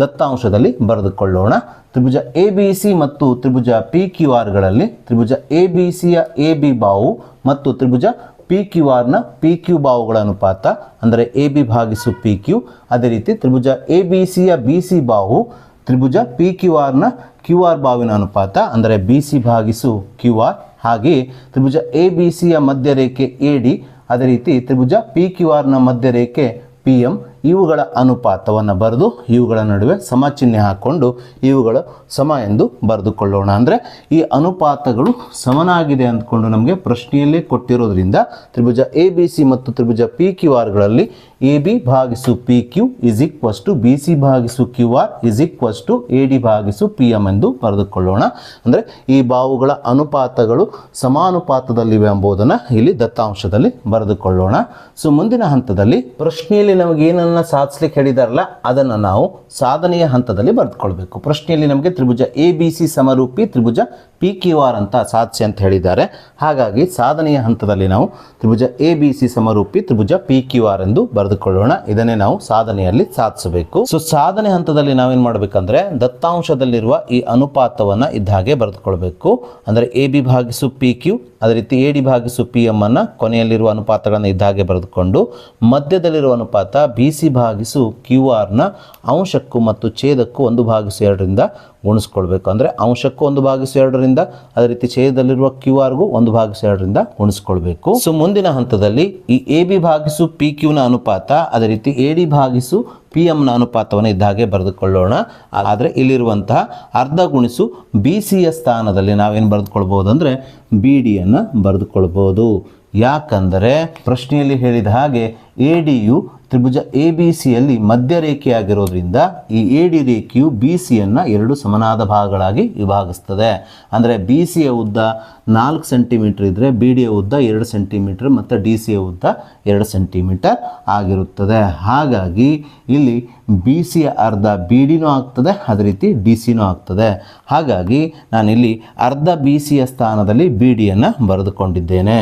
ದತ್ತಾಂಶದಲ್ಲಿ ಬರೆದುಕೊಳ್ಳೋಣ. ತ್ರಿಭುಜ ABC ಮತ್ತು ತ್ರಿಭುಜ PQRಗಳಲ್ಲಿ ತ್ರಿಭುಜ ABCಯ AB ಬಾಹು ಮತ್ತು ತ್ರಿಭುಜ PQRನ PQ ಬಾಹುಗಳ ಅನುಪಾತ ಅಂದರೆ AB ಭಾಗಿಸು PQ. ಅದೇ ರೀತಿ ತ್ರಿಭುಜ ABCಯ BC ಬಾಹು ತ್ರಿಭುಜ PQRನ QR ಬಾಹುವಿನ ಅನುಪಾತ ಅಂದರೆ BC ಭಾಗಿಸು QR. ಹಾಗೆಯೇ ತ್ರಿಭುಜ ABCಯ ಮಧ್ಯರೇಖೆ AD ಅದೇ ರೀತಿ ತ್ರಿಭುಜ PQRನ ಮಧ್ಯರೇಖೆ PM ಇವುಗಳ ಅನುಪಾತವನ್ನು ಬರೆದು ಇವುಗಳ ನಡುವೆ ಸಮಚಿಹ್ನೆ ಹಾಕ್ಕೊಂಡು ಇವುಗಳ ಸಮ ಎಂದು ಬರೆದುಕೊಳ್ಳೋಣ. ಅಂದರೆ ಈ ಅನುಪಾತಗಳು ಸಮನಾಗಿದೆ ಅಂದ್ಕೊಂಡು ನಮಗೆ ಪ್ರಶ್ನೆಯಲ್ಲೇ ಕೊಟ್ಟಿರೋದ್ರಿಂದ ತ್ರಿಭುಜ ABC ಮತ್ತು ತ್ರಿಭುಜ PQRಗಳಲ್ಲಿ AB ಭಾಗಿಸು PQ is equals to BC ಭಾಗಿಸು QR is equals to AD ಭಾಗಿಸು PM ಎಂದು ಬರೆದುಕೊಳ್ಳೋಣ. ಅಂದರೆ ಈ ಬಾಹುಗಳ ಅನುಪಾತಗಳು ಸಮಾನುಪಾತದಲ್ಲಿವೆ ಎಂಬುದನ್ನು ಇಲ್ಲಿ ದತ್ತಾಂಶದಲ್ಲಿ ಬರೆದುಕೊಳ್ಳೋಣ. ಸೊ ಮುಂದಿನ ಹಂತದಲ್ಲಿ ಪ್ರಶ್ನೆಯಲ್ಲಿ ನಮಗೆ ಏನನ್ನು ಸಾಧಿಸಲಿಕ್ಕೆ ಹೇಳಿದಾರಲ್ಲ ಅದನ್ನು ನಾವು ಸಾಧನೆಯ ಹಂತದಲ್ಲಿ ಬರೆದುಕೊಳ್ಬೇಕು. ಪ್ರಶ್ನೆಯಲ್ಲಿ ನಮಗೆ ತ್ರಿಭುಜ ABC ಸಮರೂಪಿ ತ್ರಿಭುಜ PQR ಅಂತ ಸಾಧಿಸಿ ಅಂತ ಹೇಳಿದ್ದಾರೆ. ಹಾಗಾಗಿ ಸಾಧನೆಯ ಹಂತದಲ್ಲಿ ನಾವು ತ್ರಿಭುಜ ABC ಸಮರೂಪಿ ತ್ರಿಭುಜ PQR ಎಂದು ಬರೆದುಕೊಳ್ಳೋಣ. ಇದನ್ನೇ ನಾವು ಸಾಧನೆಯಲ್ಲಿ ಸಾಧಿಸಬೇಕು. ಸೊ ಸಾಧನೆ ಹಂತದಲ್ಲಿ ನಾವೇನು ಮಾಡಬೇಕಂದ್ರೆ ದತ್ತಾಂಶದಲ್ಲಿರುವ ಈ ಅನುಪಾತವನ್ನು ಇದ್ದ ಹಾಗೆ ಬರೆದುಕೊಳ್ಬೇಕು. ಅಂದರೆ AB ಭಾಗಿಸು PQ ಅದೇ ರೀತಿ AD ಭಾಗಿಸು PM ಅನ್ನು ಕೊನೆಯಲ್ಲಿರುವ ಅನುಪಾತಗಳನ್ನು ಇದ್ದ ಹಾಗೆ ಬರೆದುಕೊಂಡು ಮಧ್ಯದಲ್ಲಿರುವ ಅನುಪಾತ BC ಭಾಗಿಸು QRನ ಅಂಶಕ್ಕೂ ಮತ್ತು ಛೇದಕ್ಕೂ 1/2ರಿಂದ ಗುಣಿಸ್ಕೊಳ್ಬೇಕು. ಅಂದರೆ ಅಂಶಕ್ಕೂ 1/2ರಿಂದ ಅದೇ ರೀತಿ ಛೇದದಲ್ಲಿರುವ QRಗೂ 1/2ರಿಂದ ಗುಣಿಸ್ಕೊಳ್ಬೇಕು. ಸೊ ಮುಂದಿನ ಹಂತದಲ್ಲಿ ಈ AB ಭಾಗಿಸು PQನ ಅನುಪಾತ ಅದೇ ರೀತಿ AD ಭಾಗಿಸು PMನ ಅನುಪಾತವನ್ನು ಇದ್ದ ಹಾಗೆ ಬರೆದುಕೊಳ್ಳೋಣ. ಆದರೆ ಇಲ್ಲಿರುವಂತಹ ಅರ್ಧ ಗುಣಿಸು BCಯ ಸ್ಥಾನದಲ್ಲಿ ನಾವೇನು ಬರೆದುಕೊಳ್ಬೋದು ಅಂದರೆ BDಯನ್ನು ಬರೆದುಕೊಳ್ಬೋದು. ಯಾಕಂದರೆ ಪ್ರಶ್ನೆಯಲ್ಲಿ ಹೇಳಿದ ಹಾಗೆ ADಯು ತ್ರಿಭುಜ ABCಯಲ್ಲಿ ಮಧ್ಯರೇಖೆಯಾಗಿರೋದ್ರಿಂದ ಈ AD ರೇಖೆಯು BCಯನ್ನು 2 ಸಮನಾದ ಭಾಗಗಳಾಗಿ ವಿಭಾಗಿಸ್ತದೆ. ಅಂದರೆ BCಯ ಉದ್ದ 4 ಸೆಂಟಿಮೀಟರ್ ಇದ್ದರೆ BDಯ ಉದ್ದ 2 ಸೆಂಟಿಮೀಟರ್ ಮತ್ತು DCಯ ಉದ್ದ 2 ಸೆಂಟಿಮೀಟರ್ ಆಗಿರುತ್ತದೆ. ಹಾಗಾಗಿ ಇಲ್ಲಿ BCಯ ಅರ್ಧ BDನೂ ಆಗ್ತದೆ ಅದೇ ರೀತಿ DCನೂ ಆಗ್ತದೆ. ಹಾಗಾಗಿ ನಾನಿಲ್ಲಿ ಅರ್ಧ BCಯ ಸ್ಥಾನದಲ್ಲಿ BDಯನ್ನು ಬರೆದುಕೊಂಡಿದ್ದೇನೆ.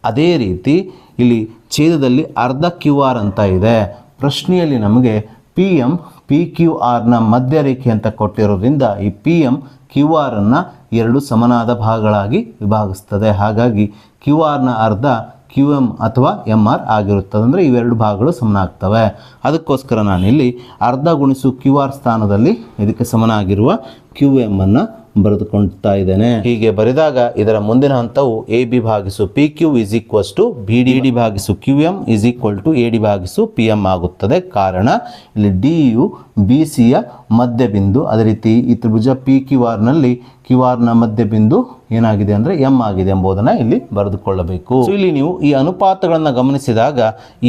ಅದೇ ರೀತಿ ಇಲ್ಲಿ ಛೇದದಲ್ಲಿ ಅರ್ಧ QR ಅಂತ ಇದೆ. ಪ್ರಶ್ನೆಯಲ್ಲಿ ನಮಗೆ PM PQRನ ಮಧ್ಯರೇಖೆ ಅಂತ ಕೊಟ್ಟಿರೋದ್ರಿಂದ ಈ PM QRನ್ನು 2 ಸಮನಾದ ಭಾಗಗಳಾಗಿ ವಿಭಾಗಿಸ್ತದೆ. ಹಾಗಾಗಿ QRನ ಅರ್ಧ QM ಅಥವಾ MR ಆಗಿರುತ್ತದೆ. ಅಂದರೆ ಇವೆರಡು ಭಾಗಗಳು ಸಮನಾಗ್ತವೆ. ಅದಕ್ಕೋಸ್ಕರ ನಾನಿಲ್ಲಿ ಅರ್ಧ ಗುಣಿಸು QR ಸ್ಥಾನದಲ್ಲಿ ಇದಕ್ಕೆ ಸಮನಾಗಿರುವ QM ಅನ್ನು ಬರೆದುಕೊಳ್ತಾ ಇದ್ದೇನೆ. ಹೀಗೆ ಬರೆದಾಗ ಇದರ ಮುಂದಿನ ಹಂತವು AB ಭಾಗಿಸು PQ is equals to BD ಭಾಗಿಸು QM is equal to AD ಭಾಗಿಸು PM ಆಗುತ್ತದೆ. ಕಾರಣ ಇಲ್ಲಿ Dಯು BCಯ ಮಧ್ಯಬಿಂದು ಅದೇ ರೀತಿ ಈ ತ್ರಿಭುಜ PQRನಲ್ಲಿ QRನ ಮಧ್ಯಬಿಂದು ಏನಾಗಿದೆ ಅಂದರೆ M ಆಗಿದೆ ಎಂಬುದನ್ನು ಇಲ್ಲಿ ಬರೆದುಕೊಳ್ಳಬೇಕು. ಸೊ ಇಲ್ಲಿ ನೀವು ಈ ಅನುಪಾತಗಳನ್ನು ಗಮನಿಸಿದಾಗ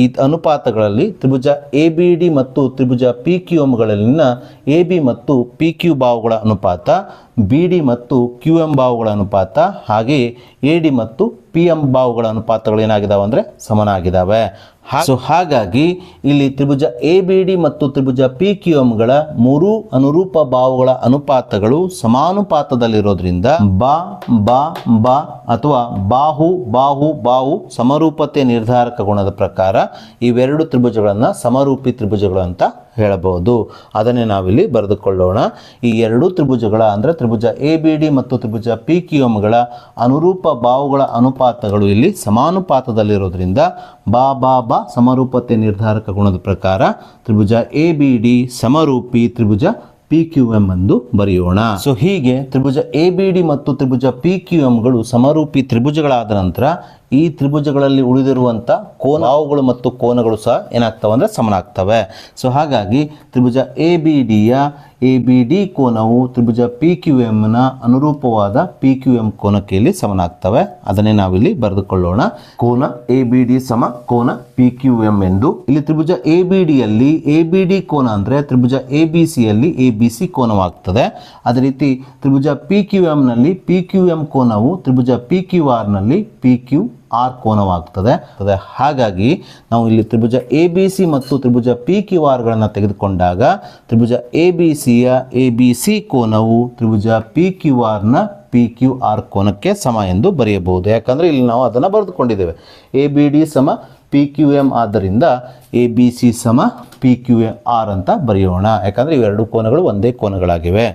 ಈ ಅನುಪಾತಗಳಲ್ಲಿ ತ್ರಿಭುಜ ABD ಮತ್ತು ತ್ರಿಭುಜ PQMಗಳಲ್ಲಿನ AB ಮತ್ತು PQ ಬಾಹುಗಳ ಅನುಪಾತ BD ಮತ್ತು QM ಬಾಹುಗಳ ಅನುಪಾತ ಹಾಗೆಯೇ AD ಮತ್ತು ಪಿ ಎಂ ಬಾಹುಗಳ ಅನುಪಾತಗಳು ಏನಾಗಿದ್ದಾವೆ ಅಂದರೆ ಸಮನಾಗಿದ್ದಾವೆ. ಸೊ ಹಾಗಾಗಿ ಇಲ್ಲಿ ತ್ರಿಭುಜ ಎ ಬಿ ಡಿ ಮತ್ತು ತ್ರಿಭುಜ ಪಿ ಕ್ಯೂ ಎಂಗಳ ಮೂರು ಅನುರೂಪ ಬಾಹುಗಳ ಅನುಪಾತಗಳು ಸಮಾನುಪಾತದಲ್ಲಿರೋದ್ರಿಂದ ಬಾ ಬಾ ಬಾ ಅಥವಾ ಬಾಹು ಬಾಹು ಬಾಹು ಸಮರೂಪತೆ ನಿರ್ಧಾರಕ ಗುಣದ ಪ್ರಕಾರ ಇವೆರಡು ತ್ರಿಭುಜಗಳನ್ನು ಸಮರೂಪಿ ತ್ರಿಭುಜಗಳು ಅಂತ ಹೇಳಬಹುದು. ಅದನ್ನೇ ನಾವಿಲ್ಲಿ ಬರೆದುಕೊಳ್ಳೋಣ. ಈ ಎರಡು ತ್ರಿಭುಜಗಳ ಅಂದರೆ ತ್ರಿಭುಜ ಎ ಬಿ ಡಿ ಮತ್ತು ತ್ರಿಭುಜ ಪಿ ಕ್ಯೂ ಎಂಗಳ ಅನುರೂಪ ಬಾಹುಗಳ ಅನುಪಾತಗಳು ಇಲ್ಲಿ ಸಮಾನುಪಾತದಲ್ಲಿರೋದ್ರಿಂದ ಬಾ ಬಾ ಬಾ ಸಮರೂಪತೆ ನಿರ್ಧಾರಕ ಗುಣದ ಪ್ರಕಾರ ತ್ರಿಭುಜ ಎ ಬಿ ಡಿ ಸಮರೂಪಿ ತ್ರಿಭುಜ ಪಿ ಕ್ಯೂ ಎಂ ಎಂದು ಬರೆಯೋಣ. ಸೊ ಹೀಗೆ ತ್ರಿಭುಜ ಎ ಬಿ ಡಿ ಮತ್ತು ತ್ರಿಭುಜ ಪಿ ಕ್ಯೂ ಎಂಗಳು ಸಮರೂಪಿ ತ್ರಿಭುಜಗಳಾದ ನಂತರ ಈ ತ್ರಿಭುಜಗಳಲ್ಲಿ ಉಳಿದಿರುವಂಥ ಬಾಹುಗಳು ಮತ್ತು ಕೋನಗಳು ಸಹ ಏನಾಗ್ತವೆ ಅಂದರೆ ಸಮನಾಗ್ತವೆ. ಸೊ ಹಾಗಾಗಿ ತ್ರಿಭುಜ ಎ ಬಿ ಡಿಯ ಎ ಬಿ ಡಿ ಕೋನವು ತ್ರಿಭುಜ ಪಿ ಕ್ಯೂ ಎಂನ ಅನುರೂಪವಾದ ಪಿ ಕ್ಯೂ ಎಂ ಕೋನಕ್ಕೆ ಇಲ್ಲಿ ಸಮನಾಗ್ತವೆ. ಅದನ್ನೇ ನಾವಿಲ್ಲಿ ಬರೆದುಕೊಳ್ಳೋಣ. ಕೋನ ಎ ಬಿ ಡಿ ಸಮ ಕೋನ ಪಿ ಕ್ಯೂ ಎಂ ಎಂದು. ಇಲ್ಲಿ ತ್ರಿಭುಜ ಎ ಬಿ ಡಿಯಲ್ಲಿ ಎ ಬಿ ಡಿ ಕೋನ ಅಂದರೆ ತ್ರಿಭುಜ ಎ ಬಿ ಸಿಯಲ್ಲಿ ಎ ಬಿ ಸಿ ಕೋನವಾಗ್ತದೆ. ಅದೇ ರೀತಿ ತ್ರಿಭುಜ ಪಿ ಕ್ಯೂ ಎಂನಲ್ಲಿ ಪಿ ಕ್ಯೂ ಎಂ ಕೋನವು ತ್ರಿಭುಜ ಪಿ ಕ್ಯೂ ಆರ್ನಲ್ಲಿ ಪಿ ಕ್ಯೂ ಆರ್ ಕೋನವಾಗ್ತದೆ. ಹಾಗಾಗಿ ನಾವು ಇಲ್ಲಿ ತ್ರಿಭುಜ ಎ ಬಿ ಸಿ ಮತ್ತು ತ್ರಿಭುಜ ಪಿ ಕ್ಯೂ ಆರ್ಗಳನ್ನು ತೆಗೆದುಕೊಂಡಾಗ ತ್ರಿಭುಜ ಎ ಬಿ ಸಿಯ ಎ ಬಿ ಸಿ ಕೋನವು ತ್ರಿಭುಜ ಪಿ ಕ್ಯೂ ಆರ್ನ ಪಿ ಕ್ಯೂ ಆರ್ ಕೋನಕ್ಕೆ ಸಮ ಎಂದು ಬರೆಯಬಹುದು. ಯಾಕಂದರೆ ಇಲ್ಲಿ ನಾವು ಅದನ್ನು ಬರೆದುಕೊಂಡಿದ್ದೇವೆ. ಎ ಬಿ ಡಿ ಸಮ ಪಿ ಕ್ಯೂ ಎಂ ಆದ್ದರಿಂದ ಎ ಬಿ ಸಿ ಸಮ ಪಿ ಕ್ಯೂ ಆರ್ ಅಂತ ಬರೆಯೋಣ. ಯಾಕಂದರೆ ಇವೆರಡು ಕೋನಗಳು ಒಂದೇ ಕೋನಗಳಾಗಿವೆ.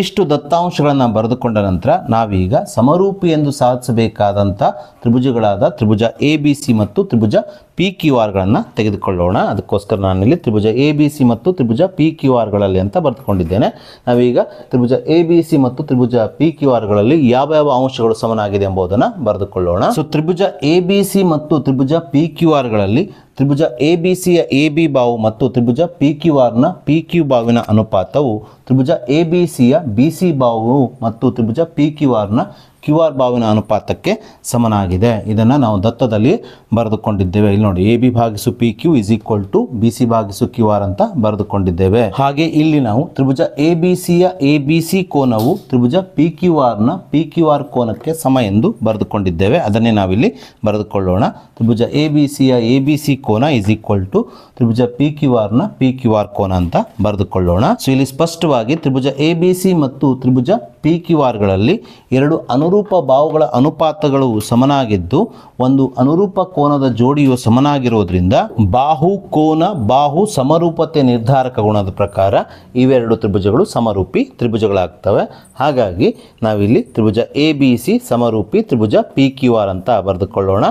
ಇಷ್ಟು ದತ್ತಾಂಶಗಳನ್ನು ಬರೆದುಕೊಂಡ ನಂತರ ನಾವೀಗ ಸಮರೂಪಿ ಎಂದು ಸಾಧಿಸಬೇಕಾದಂಥ ತ್ರಿಭುಜಗಳಾದ ತ್ರಿಭುಜ ಎ ಬಿ ಸಿ ಮತ್ತು ತ್ರಿಭುಜ ಪಿ ಕ್ಯೂ ಆರ್ಗಳನ್ನು ತೆಗೆದುಕೊಳ್ಳೋಣ. ಅದಕ್ಕೋಸ್ಕರ ನಾನಿಲ್ಲಿ ತ್ರಿಭುಜ ಎ ಬಿ ಸಿ ಮತ್ತು ತ್ರಿಭುಜ ಪಿ ಕ್ಯೂ ಆರ್ಗಳಲ್ಲಿ ಅಂತ ಬರೆದುಕೊಂಡಿದ್ದೇನೆ. ನಾವೀಗ ತ್ರಿಭುಜ ಎ ಬಿ ಸಿ ಮತ್ತು ತ್ರಿಭುಜ ಪಿ ಕ್ಯೂ ಆರ್ಗಳಲ್ಲಿ ಯಾವ ಅಂಶಗಳು ಸಮನಾಗಿದೆ ಎಂಬುದನ್ನು ಬರೆದುಕೊಳ್ಳೋಣ. ಸೊ ತ್ರಿಭುಜ ಎ ಬಿ ಸಿ ಮತ್ತು ತ್ರಿಭುಜ ಪಿ ಕ್ಯೂ ಆರ್ಗಳಲ್ಲಿ ತ್ರಿಭುಜ ಎ ಬಿ ಸಿಯ ಎ ಬಿ ಬಾಹು ಮತ್ತು ತ್ರಿಭುಜ ಪಿ ಕ್ಯೂ ಆರ್ನ ಪಿ ಕ್ಯೂ ಬಾಹುವಿನ ಅನುಪಾತವು ತ್ರಿಭುಜ ಎ ಬಿ ಸಿಯ ಬಿ ಸಿ ಬಾಹು ಮತ್ತು ತ್ರಿಭುಜ ಪಿ ಕ್ಯೂ ಆರ್ನ ಕ್ಯೂ ಆರ್ ಬಾಹುವಿನ ಅನುಪಾತಕ್ಕೆ ಸಮನಾಗಿದೆ. ಇದನ್ನು ನಾವು ದತ್ತದಲ್ಲಿ ಬರೆದುಕೊಂಡಿದ್ದೇವೆ. ಇಲ್ಲಿ ನೋಡಿ, ಎ ಬಿ ಭಾಗಿಸು P Q is equal to B C ಭಾಗಿಸು ಕ್ಯೂ ಆರ್ ಅಂತ ಬರೆದುಕೊಂಡಿದ್ದೇವೆ. ಹಾಗೆ ಇಲ್ಲಿ ನಾವು ತ್ರಿಭುಜ ಎ ಬಿ ಸಿಯ ಎ ಬಿ ಸಿ ಕೋನವು ತ್ರಿಭುಜ ಪಿ ಕ್ಯೂ ಆರ್ನ ಪಿ ಕ್ಯೂ ಆರ್ ಕೋನಕ್ಕೆ ಸಮ ಎಂದು ಬರೆದುಕೊಂಡಿದ್ದೇವೆ. ಅದನ್ನೇ ನಾವಿಲ್ಲಿ ಬರೆದುಕೊಳ್ಳೋಣ. ತ್ರಿಭುಜ ಎ ಬಿ ಸಿಯ ಎ ಬಿ ಸಿ ಕೋನ ಇಸ್ ಈಕ್ವಲ್ ಟು ತ್ರಿಭುಜ ಪಿ ಕ್ಯೂ ಆರ್ನ ಪಿ ಕ್ಯೂ ಆರ್ ಕೋನ ಅಂತ ಬರೆದುಕೊಳ್ಳೋಣ. ಸೊ ಇಲ್ಲಿ ಸ್ಪಷ್ಟವಾಗಿ ತ್ರಿಭುಜ ಎ ಬಿ ಸಿ ಮತ್ತು ತ್ರಿಭುಜ ಪಿ ಕ್ಯೂ ಆರ್ಗಳಲ್ಲಿ ಎರಡು ಅನುರೂಪ ಬಾಹುಗಳ ಅನುಪಾತಗಳು ಸಮನಾಗಿದ್ದು ಒಂದು ಅನುರೂಪ ಕೋನದ ಜೋಡಿಯು ಸಮನಾಗಿರೋದ್ರಿಂದ ಬಾಹು ಕೋನ ಬಾಹು ಸಮರೂಪತೆ ನಿರ್ಧಾರಕ ಗುಣದ ಪ್ರಕಾರ ಇವೆರಡು ತ್ರಿಭುಜಗಳು ಸಮರೂಪಿ ತ್ರಿಭುಜಗಳಾಗ್ತವೆ. ಹಾಗಾಗಿ ನಾವಿಲ್ಲಿ ತ್ರಿಭುಜ ಎ ಬಿ ಸಿ ಸಮರೂಪಿ ತ್ರಿಭುಜ ಪಿ ಕ್ಯೂ ಆರ್ ಅಂತ ಬರೆದುಕೊಳ್ಳೋಣ.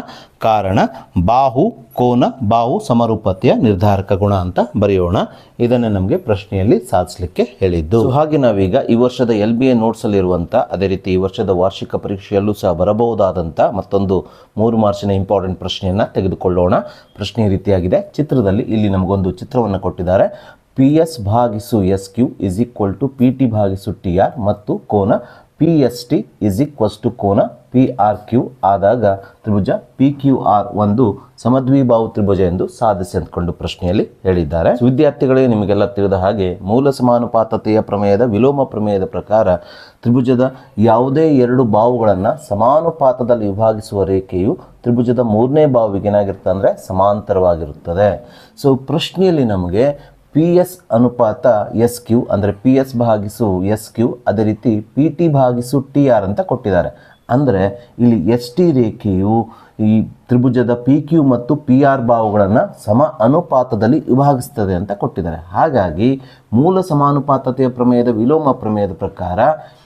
ಕಾರಣ ಬಾಹು ಕೋನ ಬಾಹು ಸಮರೂಪತೆಯ ನಿರ್ಧಾರಕ ಗುಣ ಅಂತ ಬರೆಯೋಣ. ಇದನ್ನು ನಮಗೆ ಪ್ರಶ್ನೆಯಲ್ಲಿ ಸಾಧಿಸಲಿಕ್ಕೆ ಹೇಳಿದ್ದು. ಹಾಗೆ ನಾವೀಗ ಈ ವರ್ಷದ LBA ನೋಟ್ಸ್ ಅಲ್ಲಿರುವಂಥ, ಅದೇ ರೀತಿ ಈ ವರ್ಷದ ವಾರ್ಷಿಕ ಪರೀಕ್ಷೆಯಲ್ಲೂ ಸಹ ಬರಬಹುದಾದಂಥ ಮತ್ತೊಂದು 3 ಮಾರ್ಕ್ಸಿನ ಇಂಪಾರ್ಟೆಂಟ್ ಪ್ರಶ್ನೆಯನ್ನು ತೆಗೆದುಕೊಳ್ಳೋಣ. ಪ್ರಶ್ನೆ ಈ ರೀತಿಯಾಗಿದೆ. ಚಿತ್ರದಲ್ಲಿ ಇಲ್ಲಿ ನಮಗೊಂದು ಚಿತ್ರವನ್ನು ಕೊಟ್ಟಿದ್ದಾರೆ. PS ಭಾಗಿಸು SQ is equal to PT ಭಾಗಿಸು TR ಮತ್ತು ಕೋನ PST ಇಸ್ ಈಕ್ವಲ್ಸ್ ಟು ಕೋನ PRQ ಆದಾಗ ತ್ರಿಭುಜ PQR ಒಂದು ಸಮದ್ವಿಬಾಹು ತ್ರಿಭುಜ ಎಂದು ಸಾಧಿಸಿ ಅಂದ್ಕೊಂಡು ಪ್ರಶ್ನೆಯಲ್ಲಿ ಹೇಳಿದ್ದಾರೆ. ವಿದ್ಯಾರ್ಥಿಗಳಿಗೆ ನಿಮಗೆಲ್ಲ ತಿಳಿದ ಹಾಗೆ ಮೂಲ ಸಮಾನುಪಾತತೆಯ ಪ್ರಮೇಯದ ವಿಲೋಮ ಪ್ರಮೇಯದ ಪ್ರಕಾರ ತ್ರಿಭುಜದ ಯಾವುದೇ ಎರಡು ಬಾಹುಗಳನ್ನು ಸಮಾನುಪಾತದಲ್ಲಿ ವಿಭಾಗಿಸುವ ರೇಖೆಯು ತ್ರಿಭುಜದ ಮೂರನೇ ಬಾಹುವಿಗೆ ಏನಾಗಿರುತ್ತೆ ಅಂದರೆ ಸಮಾಂತರವಾಗಿರುತ್ತದೆ. ಸೊ ಪ್ರಶ್ನೆಯಲ್ಲಿ ನಮಗೆ PS ಅನುಪಾತ SQ ಅಂದರೆ PS ಭಾಗಿಸು SQ ಅದೇ ರೀತಿ PT ಭಾಗಿಸು TR ಅಂತ ಕೊಟ್ಟಿದ್ದಾರೆ. ಅಂದರೆ ಇಲ್ಲಿ ST ರೇಖೆಯು ಈ ತ್ರಿಭುಜದ PQ ಮತ್ತು PR ಬಾಹುಗಳನ್ನು ಸಮ ಅನುಪಾತದಲ್ಲಿ ವಿಭಾಗಿಸ್ತದೆ ಅಂತ ಕೊಟ್ಟಿದ್ದಾರೆ. ಹಾಗಾಗಿ ಮೂಲ ಸಮಾನುಪಾತತೆಯ ಪ್ರಮೇಯದ ವಿಲೋಮ ಪ್ರಮೇಯದ ಪ್ರಕಾರ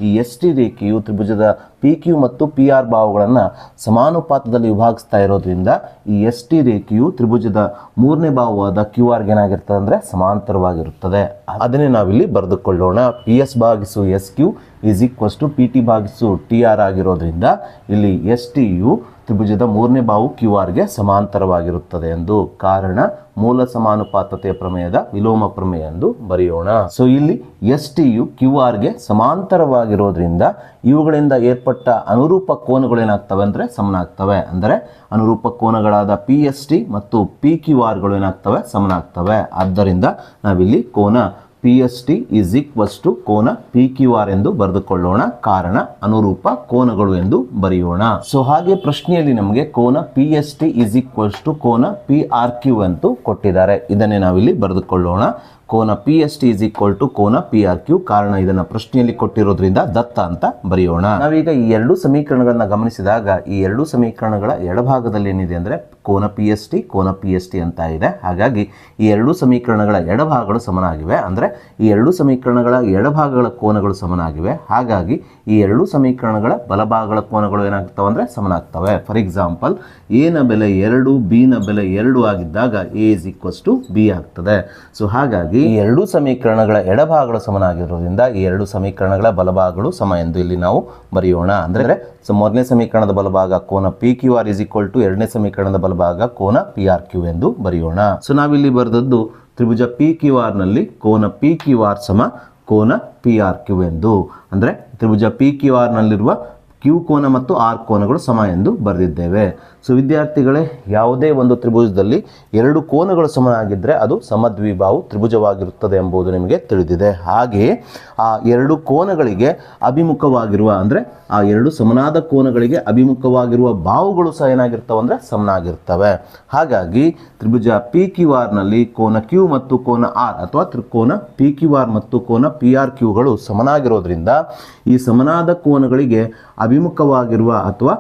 ಈ ST ರೇಖೆಯು ತ್ರಿಭುಜದ PQ ಮತ್ತು PR ಬಾಹುಗಳನ್ನು ಸಮಾನುಪಾತದಲ್ಲಿ ವಿಭಾಗಿಸ್ತಾ ಇರೋದ್ರಿಂದ ಈ ST ರೇಖೆಯು ತ್ರಿಭುಜದ ಮೂರನೇ ಬಾಹುವಾದ QRಗೆ ಏನಾಗಿರ್ತದೆ ಅಂದರೆ ಸಮಾಂತರವಾಗಿರುತ್ತದೆ. ಅದನ್ನೇ ನಾವಿಲ್ಲಿ ಬರೆದುಕೊಳ್ಳೋಣ. PS ಭಾಗಿಸು SQ is equals to PT ಭಾಗಿಸು TR ಆಗಿರೋದ್ರಿಂದ ಇಲ್ಲಿ STಯು ತ್ರಿಭುಜದ ಮೂರನೇ ಬಾಹು QRಗೆ ಸಮಾಂತರವಾಗಿರುತ್ತದೆ ಎಂದು. ಕಾರಣ ಮೂಲ ಸಮಾನುಪಾತತೆಯ ಪ್ರಮೇಯದ ವಿಲೋಮ ಪ್ರಮೇಯ ಎಂದು ಬರೆಯೋಣ. ಸೊ ಇಲ್ಲಿ STಯು QRಗೆ ಸಮಾಂತರವಾಗಿರೋದ್ರಿಂದ ಇವುಗಳಿಂದ ಏರ್ಪಟ್ಟ ಅನುರೂಪ ಕೋನಗಳು ಏನಾಗ್ತವೆ ಅಂದರೆ ಸಮನಾಗ್ತವೆ. ಅಂದರೆ ಅನುರೂಪ ಕೋನಗಳಾದ PST ಮತ್ತು PQRಗಳು ಏನಾಗ್ತವೆ ಸಮನಾಗ್ತವೆ. ಆದ್ದರಿಂದ ನಾವಿಲ್ಲಿ ಕೋನ PST ಈಸ್ ಈಕ್ವಲ್ಸ್ ಟು ಕೋನ PQR ಎಂದು ಬರೆದುಕೊಳ್ಳೋಣ. ಕಾರಣ ಅನುರೂಪ ಕೋನಗಳು ಎಂದು ಬರೆಯೋಣ. ಸೊ ಹಾಗೆ ಪ್ರಶ್ನೆಯಲ್ಲಿ ನಮಗೆ ಕೋನ PST ಈಸ್ ಈಕ್ವಲ್ಸ್ ಟು ಕೋನ PRQ ಅಂತೂ ಕೊಟ್ಟಿದ್ದಾರೆ. ಇದನ್ನೇ ನಾವಿಲ್ಲಿ ಬರೆದುಕೊಳ್ಳೋಣ. ಕೋನ PST ಈಸ್ ಈಕ್ವಲ್ ಟು ಕೋನ PRQ. ಕಾರಣ ಇದನ್ನ ಪ್ರಶ್ನೆಯಲ್ಲಿ ಕೊಟ್ಟಿರೋದ್ರಿಂದ ದತ್ತ ಅಂತ ಬರೆಯೋಣ. ನಾವೀಗ ಈ ಎರಡು ಸಮೀಕರಣಗಳನ್ನ ಗಮನಿಸಿದಾಗ ಈ ಎರಡು ಸಮೀಕರಣಗಳ ಎಡಭಾಗದಲ್ಲಿ ಏನಿದೆ ಅಂದ್ರೆ ಕೋನ PST ಅಂತ ಇದೆ. ಹಾಗಾಗಿ ಈ ಎರಡು ಸಮೀಕರಣಗಳ ಎಡಭಾಗಗಳು ಸಮನಾಗಿವೆ. ಅಂದ್ರೆ ಈ ಎರಡು ಸಮೀಕರಣಗಳ ಎಡಭಾಗಗಳ ಕೋನಗಳು ಸಮನಾಗಿವೆ. ಹಾಗಾಗಿ ಈ ಎರಡು ಸಮೀಕರಣಗಳ ಬಲಭಾಗಗಳ ಕೋನಗಳು ಏನಾಗ್ತವೆ ಅಂದ್ರೆ ಸಮನಾಗ್ತವೆ. ಫಾರ್ ಎಕ್ಸಾಂಪಲ್ ಎ ನ ಬೆಲೆ 2, ಬಿ ನ ಬೆಲೆ 2 ಆಗಿದ್ದಾಗ A is equals to B ಆಗ್ತದೆ. ಸೊ ಹಾಗಾಗಿ ಈ ಎರಡು ಸಮೀಕರಣಗಳ ಎಡಭಾಗಗಳು ಸಮನಾಗಿರೋದ್ರಿಂದ ಈ ಎರಡು ಸಮೀಕರಣಗಳ ಬಲಭಾಗಗಳು ಸಮ ಎಂದು ಇಲ್ಲಿ ನಾವು ಬರೆಯೋಣ. ಅಂದ್ರೆ ಮೊದಲನೇ ಸಮೀಕರಣದ ಬಲಭಾಗ ಕೋನ PQR ಇಸ್ ಈಕ್ವಲ್ ಟು ಎರಡನೇ ಸಮೀಕರಣದ ಬಲಭಾಗ ಕೋನ PRQ ಎಂದು ಬರೆಯೋಣ. ಸೊ ನಾವಿಲ್ಲಿ ಬರೆದದ್ದು ತ್ರಿಭುಜ PQR ನಲ್ಲಿ ಕೋನ PQR ಸಮ ಕೋನ PRQ ಎಂದು. ಅಂದ್ರೆ ತ್ರಿಭುಜ PQR ನಲ್ಲಿರುವ Q ಕೋನ ಮತ್ತು R ಕೋನಗಳು ಸಮ ಎಂದು ಬರೆದಿದ್ದೇವೆ. ಸೊ ವಿದ್ಯಾರ್ಥಿಗಳೇ, ಯಾವುದೇ ಒಂದು ತ್ರಿಭುಜದಲ್ಲಿ ಎರಡು ಕೋನಗಳು ಸಮನಾಗಿದ್ದರೆ ಅದು ಸಮದ್ವಿಬಾಹು ತ್ರಿಭುಜವಾಗಿರುತ್ತದೆ ಎಂಬುದು ನಿಮಗೆ ತಿಳಿದಿದೆ. ಹಾಗೆಯೇ ಆ ಎರಡು ಕೋನಗಳಿಗೆ ಅಭಿಮುಖವಾಗಿರುವ ಅಂದರೆ ಆ ಎರಡು ಸಮನಾದ ಕೋನಗಳಿಗೆ ಅಭಿಮುಖವಾಗಿರುವ ಬಾಹುಗಳು ಸಹ ಏನಾಗಿರ್ತವೆ ಅಂದರೆ ಸಮನಾಗಿರ್ತವೆ. ಹಾಗಾಗಿ ತ್ರಿಭುಜ PQR ನಲ್ಲಿ ಕೋನ Q ಮತ್ತು ಕೋನ R ಅಥವಾ ತ್ರಿಕೋನ PQR ಮತ್ತು ಕೋನ PRQಗಳು ಸಮನಾಗಿರೋದ್ರಿಂದ ಈ ಸಮನಾದ ಕೋನಗಳಿಗೆ ಅಭಿಮುಖವಾಗಿರುವ ಅಥವಾ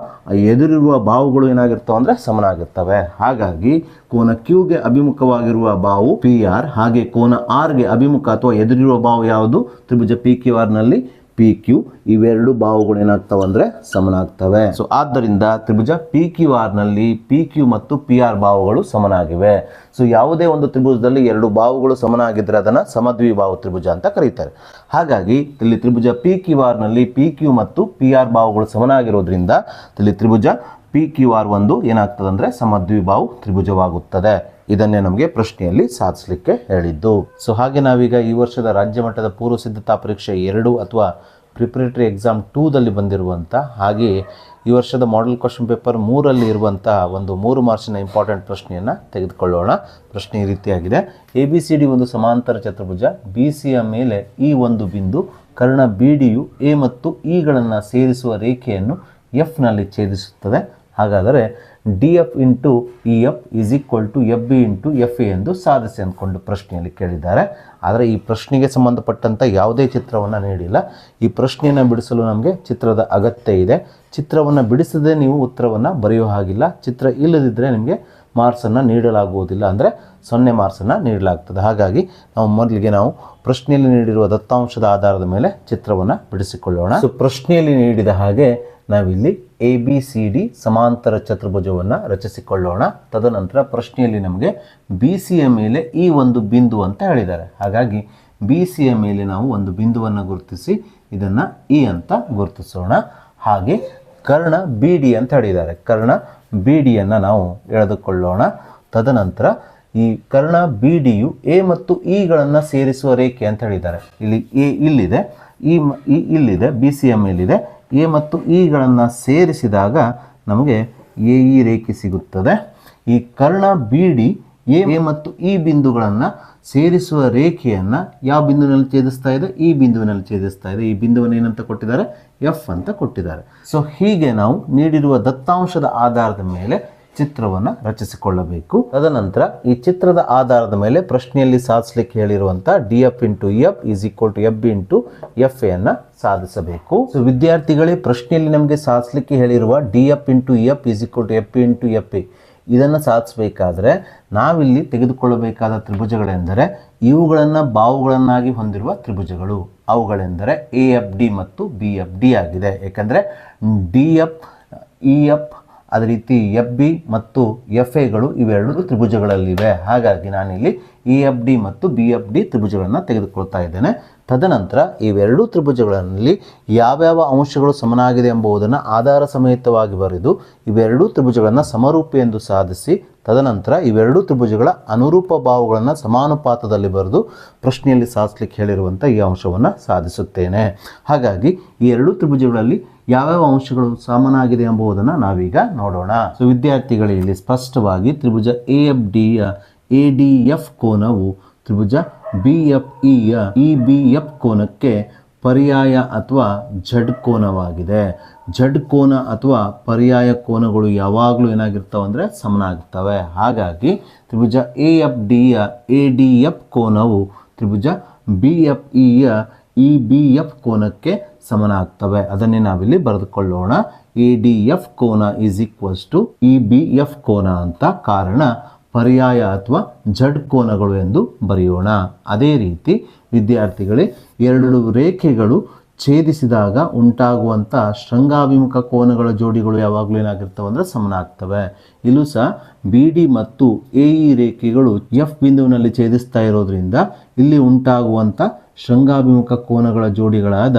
ಎದುರಿರುವ ಬಾಹುಗಳು ಏನಾಗಿರ್ತವೆ ಅಂದರೆ ಸಮನಾಗಿರ್ತವೆ. ಹಾಗಾಗಿ ಕೋನ Qಗೆ ಅಭಿಮುಖವಾಗಿರುವ ಬಾಹು PR, ಹಾಗೆ ಕೋನ Rಗೆ ಅಭಿಮುಖ ಅಥವಾ ಎದುರಿರುವ ಬಾಹು ಯಾವುದು? ತ್ರಿಭುಜ PQR ನಲ್ಲಿ PQ. ಇವೆರಡು ಬಾಹುಗಳು ಏನಾಗ್ತವೆ ಅಂದರೆ ಸಮನಾಗ್ತವೆ. ಸೊ ಆದ್ದರಿಂದ ತ್ರಿಭುಜ PQR ನಲ್ಲಿ PQ ಮತ್ತು PR ಬಾಹುಗಳು ಸಮನಾಗಿವೆ. ಸೊ ಯಾವುದೇ ಒಂದು ತ್ರಿಭುಜದಲ್ಲಿ ಎರಡು ಬಾಹುಗಳು ಸಮನಾಗಿದ್ದರೆ ಅದನ್ನು ಸಮದ್ವಿಬಾಹು ತ್ರಿಭುಜ ಅಂತ ಕರೀತಾರೆ. ಹಾಗಾಗಿ ಇಲ್ಲಿ ತ್ರಿಭುಜ PQR ನಲ್ಲಿ PQ ಮತ್ತು PR ಬಾಹುಗಳು ಸಮನಾಗಿರೋದ್ರಿಂದ ಇಲ್ಲಿ ತ್ರಿಭುಜ PQR ಒಂದು ಏನಾಗ್ತದೆ ಅಂದರೆ ಸಮದ್ವಿಬಾಹು ತ್ರಿಭುಜವಾಗುತ್ತದೆ. ಇದನ್ನೇ ನಮಗೆ ಪ್ರಶ್ನೆಯಲ್ಲಿ ಸಾಧಿಸಲಿಕ್ಕೆ ಹೇಳಿದ್ದು. ಸೊ ಹಾಗೆ ನಾವೀಗ ಈ ವರ್ಷದ ರಾಜ್ಯ ಮಟ್ಟದ ಪೂರ್ವ ಸಿದ್ಧತಾ ಪರೀಕ್ಷೆ 2 ಅಥವಾ ಪ್ರಿಪರೇಟರಿ ಎಕ್ಸಾಮ್ 2ದಲ್ಲಿ ಬಂದಿರುವಂಥ ಹಾಗೆಯೇ ಈ ವರ್ಷದ ಮಾಡೆಲ್ ಕ್ವಶನ್ ಪೇಪರ್ 3ರಲ್ಲಿ ಇರುವಂಥ ಒಂದು 3 ಮಾರ್ಕ್ಸಿನ ಇಂಪಾರ್ಟೆಂಟ್ ಪ್ರಶ್ನೆಯನ್ನು ತೆಗೆದುಕೊಳ್ಳೋಣ. ಪ್ರಶ್ನೆ ಈ ರೀತಿಯಾಗಿದೆ. ABCD ಒಂದು ಸಮಾಂತರ ಚತುರ್ಭುಜ. BCಯ ಮೇಲೆ ಈ ಒಂದು ಬಿಂದು ಕರ್ಣ BDಯು A ಮತ್ತು Eಗಳನ್ನು ಸೇರಿಸುವ ರೇಖೆಯನ್ನು F ನಲ್ಲಿ ಛೇದಿಸುತ್ತದೆ. ಹಾಗಾದರೆ DF into EF is equal to FB into FA ಎಂದು ಸಾಧಿಸಿ ಅಂದ್ಕೊಂಡು ಪ್ರಶ್ನೆಯಲ್ಲಿ ಕೇಳಿದ್ದಾರೆ. ಆದರೆ ಈ ಪ್ರಶ್ನೆಗೆ ಸಂಬಂಧಪಟ್ಟಂಥ ಯಾವುದೇ ಚಿತ್ರವನ್ನು ನೀಡಿಲ್ಲ. ಈ ಪ್ರಶ್ನೆಯನ್ನು ಬಿಡಿಸಲು ನಮಗೆ ಚಿತ್ರದ ಅಗತ್ಯ ಇದೆ. ಚಿತ್ರವನ್ನು ಬಿಡಿಸದೆ ನೀವು ಉತ್ತರವನ್ನು ಬರೆಯೋ ಹಾಗಿಲ್ಲ. ಚಿತ್ರ ಇಲ್ಲದಿದ್ದರೆ ನಿಮಗೆ ಮಾರ್ಕ್ಸನ್ನು ನೀಡಲಾಗುವುದಿಲ್ಲ, ಅಂದರೆ 0 ಮಾರ್ಕ್ಸನ್ನು ನೀಡಲಾಗ್ತದೆ. ಹಾಗಾಗಿ ಮೊದಲಿಗೆ ನಾವು ಪ್ರಶ್ನೆಯಲ್ಲಿ ನೀಡಿರುವ ದತ್ತಾಂಶದ ಆಧಾರದ ಮೇಲೆ ಚಿತ್ರವನ್ನು ಬಿಡಿಸಿಕೊಳ್ಳೋಣ. ಸೊ ಪ್ರಶ್ನೆಯಲ್ಲಿ ನೀಡಿದ ಹಾಗೆ ನಾವಿಲ್ಲಿ ABCD ಸಮಾಂತರ ಚತುರ್ಭುಜವನ್ನು ರಚಿಸಿಕೊಳ್ಳೋಣ. ತದನಂತರ ಪ್ರಶ್ನೆಯಲ್ಲಿ ನಮಗೆ BCಯ ಮೇಲೆ ಈ ಒಂದು ಬಿಂದು ಅಂತ ಹೇಳಿದ್ದಾರೆ. ಹಾಗಾಗಿ BCಯ ಮೇಲೆ ನಾವು ಒಂದು ಬಿಂದುವನ್ನು ಗುರುತಿಸಿ ಇದನ್ನು E ಅಂತ ಗುರುತಿಸೋಣ. ಹಾಗೆ ಕರ್ಣ BD ಅಂತ ಹೇಳಿದ್ದಾರೆ. ಕರ್ಣ BDಯನ್ನು ನಾವು ಎಳೆದುಕೊಳ್ಳೋಣ. ತದನಂತರ ಈ ಕರ್ಣ BDಯು A ಮತ್ತು Eಗಳನ್ನು ಸೇರಿಸುವ ರೇಖೆ ಅಂತ ಹೇಳಿದ್ದಾರೆ. ಇಲ್ಲಿ A ಇಲ್ಲಿದೆ, ಇಲ್ಲಿದೆ, BCಯ ಮೇಲಿದೆ. A ಮತ್ತು Eಗಳನ್ನು ಸೇರಿಸಿದಾಗ ನಮಗೆ AE ರೇಖೆ ಸಿಗುತ್ತದೆ. ಈ ಕರ್ಣ BD A ಮತ್ತು E ಬಿಂದುಗಳನ್ನು ಸೇರಿಸುವ ರೇಖೆಯನ್ನು ಯಾವ ಬಿಂದುವಿನಲ್ಲಿ ಛೇದಿಸ್ತಾ ಇದೆ? ಈ ಬಿಂದುವಿನಲ್ಲಿ ಛೇದಿಸ್ತಾ ಇದೆ. ಈ ಬಿಂದುವನ್ನು ಏನಂತ ಕೊಟ್ಟಿದ್ದಾರೆ? F ಅಂತ ಕೊಟ್ಟಿದ್ದಾರೆ. ಸೊ ಹೀಗೆ ನಾವು ನೀಡಿರುವ ದತ್ತಾಂಶದ ಆಧಾರದ ಮೇಲೆ ಚಿತ್ರವನ್ನು ರಚಿಸಿಕೊಳ್ಳಬೇಕು. ತದನಂತರ ಈ ಚಿತ್ರದ ಆಧಾರದ ಮೇಲೆ ಪ್ರಶ್ನೆಯಲ್ಲಿ ಸಾಧಿಸಲಿಕ್ಕೆ ಹೇಳಿರುವಂಥ DF into EF is equal to FB into FA ಅನ್ನು ಸಾಧಿಸಬೇಕು. ಸೊ ವಿದ್ಯಾರ್ಥಿಗಳೇ, ಪ್ರಶ್ನೆಯಲ್ಲಿ ನಮಗೆ ಸಾಧಿಸಲಿಕ್ಕೆ ಹೇಳಿರುವ DF into EF is equal to FB into FA ಇದನ್ನು ಸಾಧಿಸಬೇಕಾದ್ರೆ ನಾವಿಲ್ಲಿ ತೆಗೆದುಕೊಳ್ಳಬೇಕಾದ ತ್ರಿಭುಜಗಳೆಂದರೆ ಇವುಗಳನ್ನು ಬಾಹುಗಳನ್ನಾಗಿ ಹೊಂದಿರುವ ತ್ರಿಭುಜಗಳು. ಅವುಗಳೆಂದರೆ AFD ಮತ್ತು BFD ಆಗಿದೆ. ಏಕೆಂದರೆ DF, EF ಅದೇ ರೀತಿ FB ಮತ್ತು FAಗಳು ಇವೆರಡು ತ್ರಿಭುಜಗಳಲ್ಲಿವೆ. ಹಾಗಾಗಿ ನಾನಿಲ್ಲಿ AFD ಮತ್ತು BFD ತ್ರಿಭುಜಗಳನ್ನು ತೆಗೆದುಕೊಳ್ತಾ ಇದ್ದೇನೆ. ತದನಂತರ ಇವೆರಡು ತ್ರಿಭುಜಗಳಲ್ಲಿ ಯಾವ್ಯಾವ ಅಂಶಗಳು ಸಮನಾಗಿದೆ ಎಂಬುದನ್ನು ಆಧಾರ ಸಮೇತವಾಗಿ ಬರೆದು ಇವೆರಡು ತ್ರಿಭುಜಗಳನ್ನು ಸಮರೂಪಿ ಎಂದು ಸಾಧಿಸಿ ತದನಂತರ ಇವೆರಡು ತ್ರಿಭುಜಗಳ ಅನುರೂಪ ಬಾಹುಗಳನ್ನು ಸಮಾನುಪಾತದಲ್ಲಿ ಬರೆದು ಪ್ರಶ್ನೆಯಲ್ಲಿ ಸಾಧಿಸಲಿಕ್ಕೆ ಹೇಳಿರುವಂಥ ಈ ಅಂಶವನ್ನು ಸಾಧಿಸುತ್ತೇನೆ. ಹಾಗಾಗಿ ಈ ಎರಡು ತ್ರಿಭುಜಗಳಲ್ಲಿ ಯಾವ್ಯಾವ ಅಂಶಗಳು ಸಮನಾಗಿದೆ ಎಂಬುದನ್ನು ನಾವೀಗ ನೋಡೋಣ. ಸೊ ವಿದ್ಯಾರ್ಥಿಗಳಿಗೆ ಇಲ್ಲಿ ಸ್ಪಷ್ಟವಾಗಿ ತ್ರಿಭುಜ AFDಯ ADF ಕೋನವು ತ್ರಿಭುಜ BFEಯ EBF ಕೋನಕ್ಕೆ ಪರ್ಯಾಯ ಅಥವಾ ಝಡ್ ಕೋನವಾಗಿದೆ. ಝಡ್ ಕೋನ ಅಥವಾ ಪರ್ಯಾಯ ಕೋನಗಳು ಯಾವಾಗಲೂ ಏನಾಗಿರ್ತವೆ ಅಂದರೆ ಸಮನಾಗಿರ್ತವೆ. ಹಾಗಾಗಿ ತ್ರಿಭುಜ AFDಯ ADF ಕೋನವು ತ್ರಿಭುಜ BFEಯ EBF ಕೋನಕ್ಕೆ ಸಮನಾಗ್ತವೆ. ಅದನ್ನೇ ನಾವಿಲ್ಲಿ ಬರೆದುಕೊಳ್ಳೋಣ. ADF ಕೋನ ಈಸ್ ಈಕ್ವಲ್ಸ್ ಟು EBF ಕೋನ ಅಂತ, ಕಾರಣ ಪರ್ಯಾಯ ಅಥವಾ ಝಡ್ ಕೋನಗಳು ಎಂದು ಬರೆಯೋಣ. ಅದೇ ರೀತಿ ವಿದ್ಯಾರ್ಥಿಗಳೇ, ಎರಡು ರೇಖೆಗಳು ಛೇದಿಸಿದಾಗ ಉಂಟಾಗುವಂಥ ಶೃಂಗಾಭಿಮುಖ ಕೋನಗಳ ಜೋಡಿಗಳು ಯಾವಾಗಲೂ ಏನಾಗಿರ್ತವೆ ಅಂದರೆ ಸಮನಾಗ್ತವೆ. ಇಲ್ಲೂ ಸಹ BD ಮತ್ತು AE ರೇಖೆಗಳು F ಬಿಂದುವಿನಲ್ಲಿ ಛೇದಿಸ್ತಾ ಇರೋದ್ರಿಂದ ಇಲ್ಲಿ ಉಂಟಾಗುವಂಥ ಶೃಂಗಾಭಿಮುಖ ಕೋನಗಳ ಜೋಡಿಗಳಾದ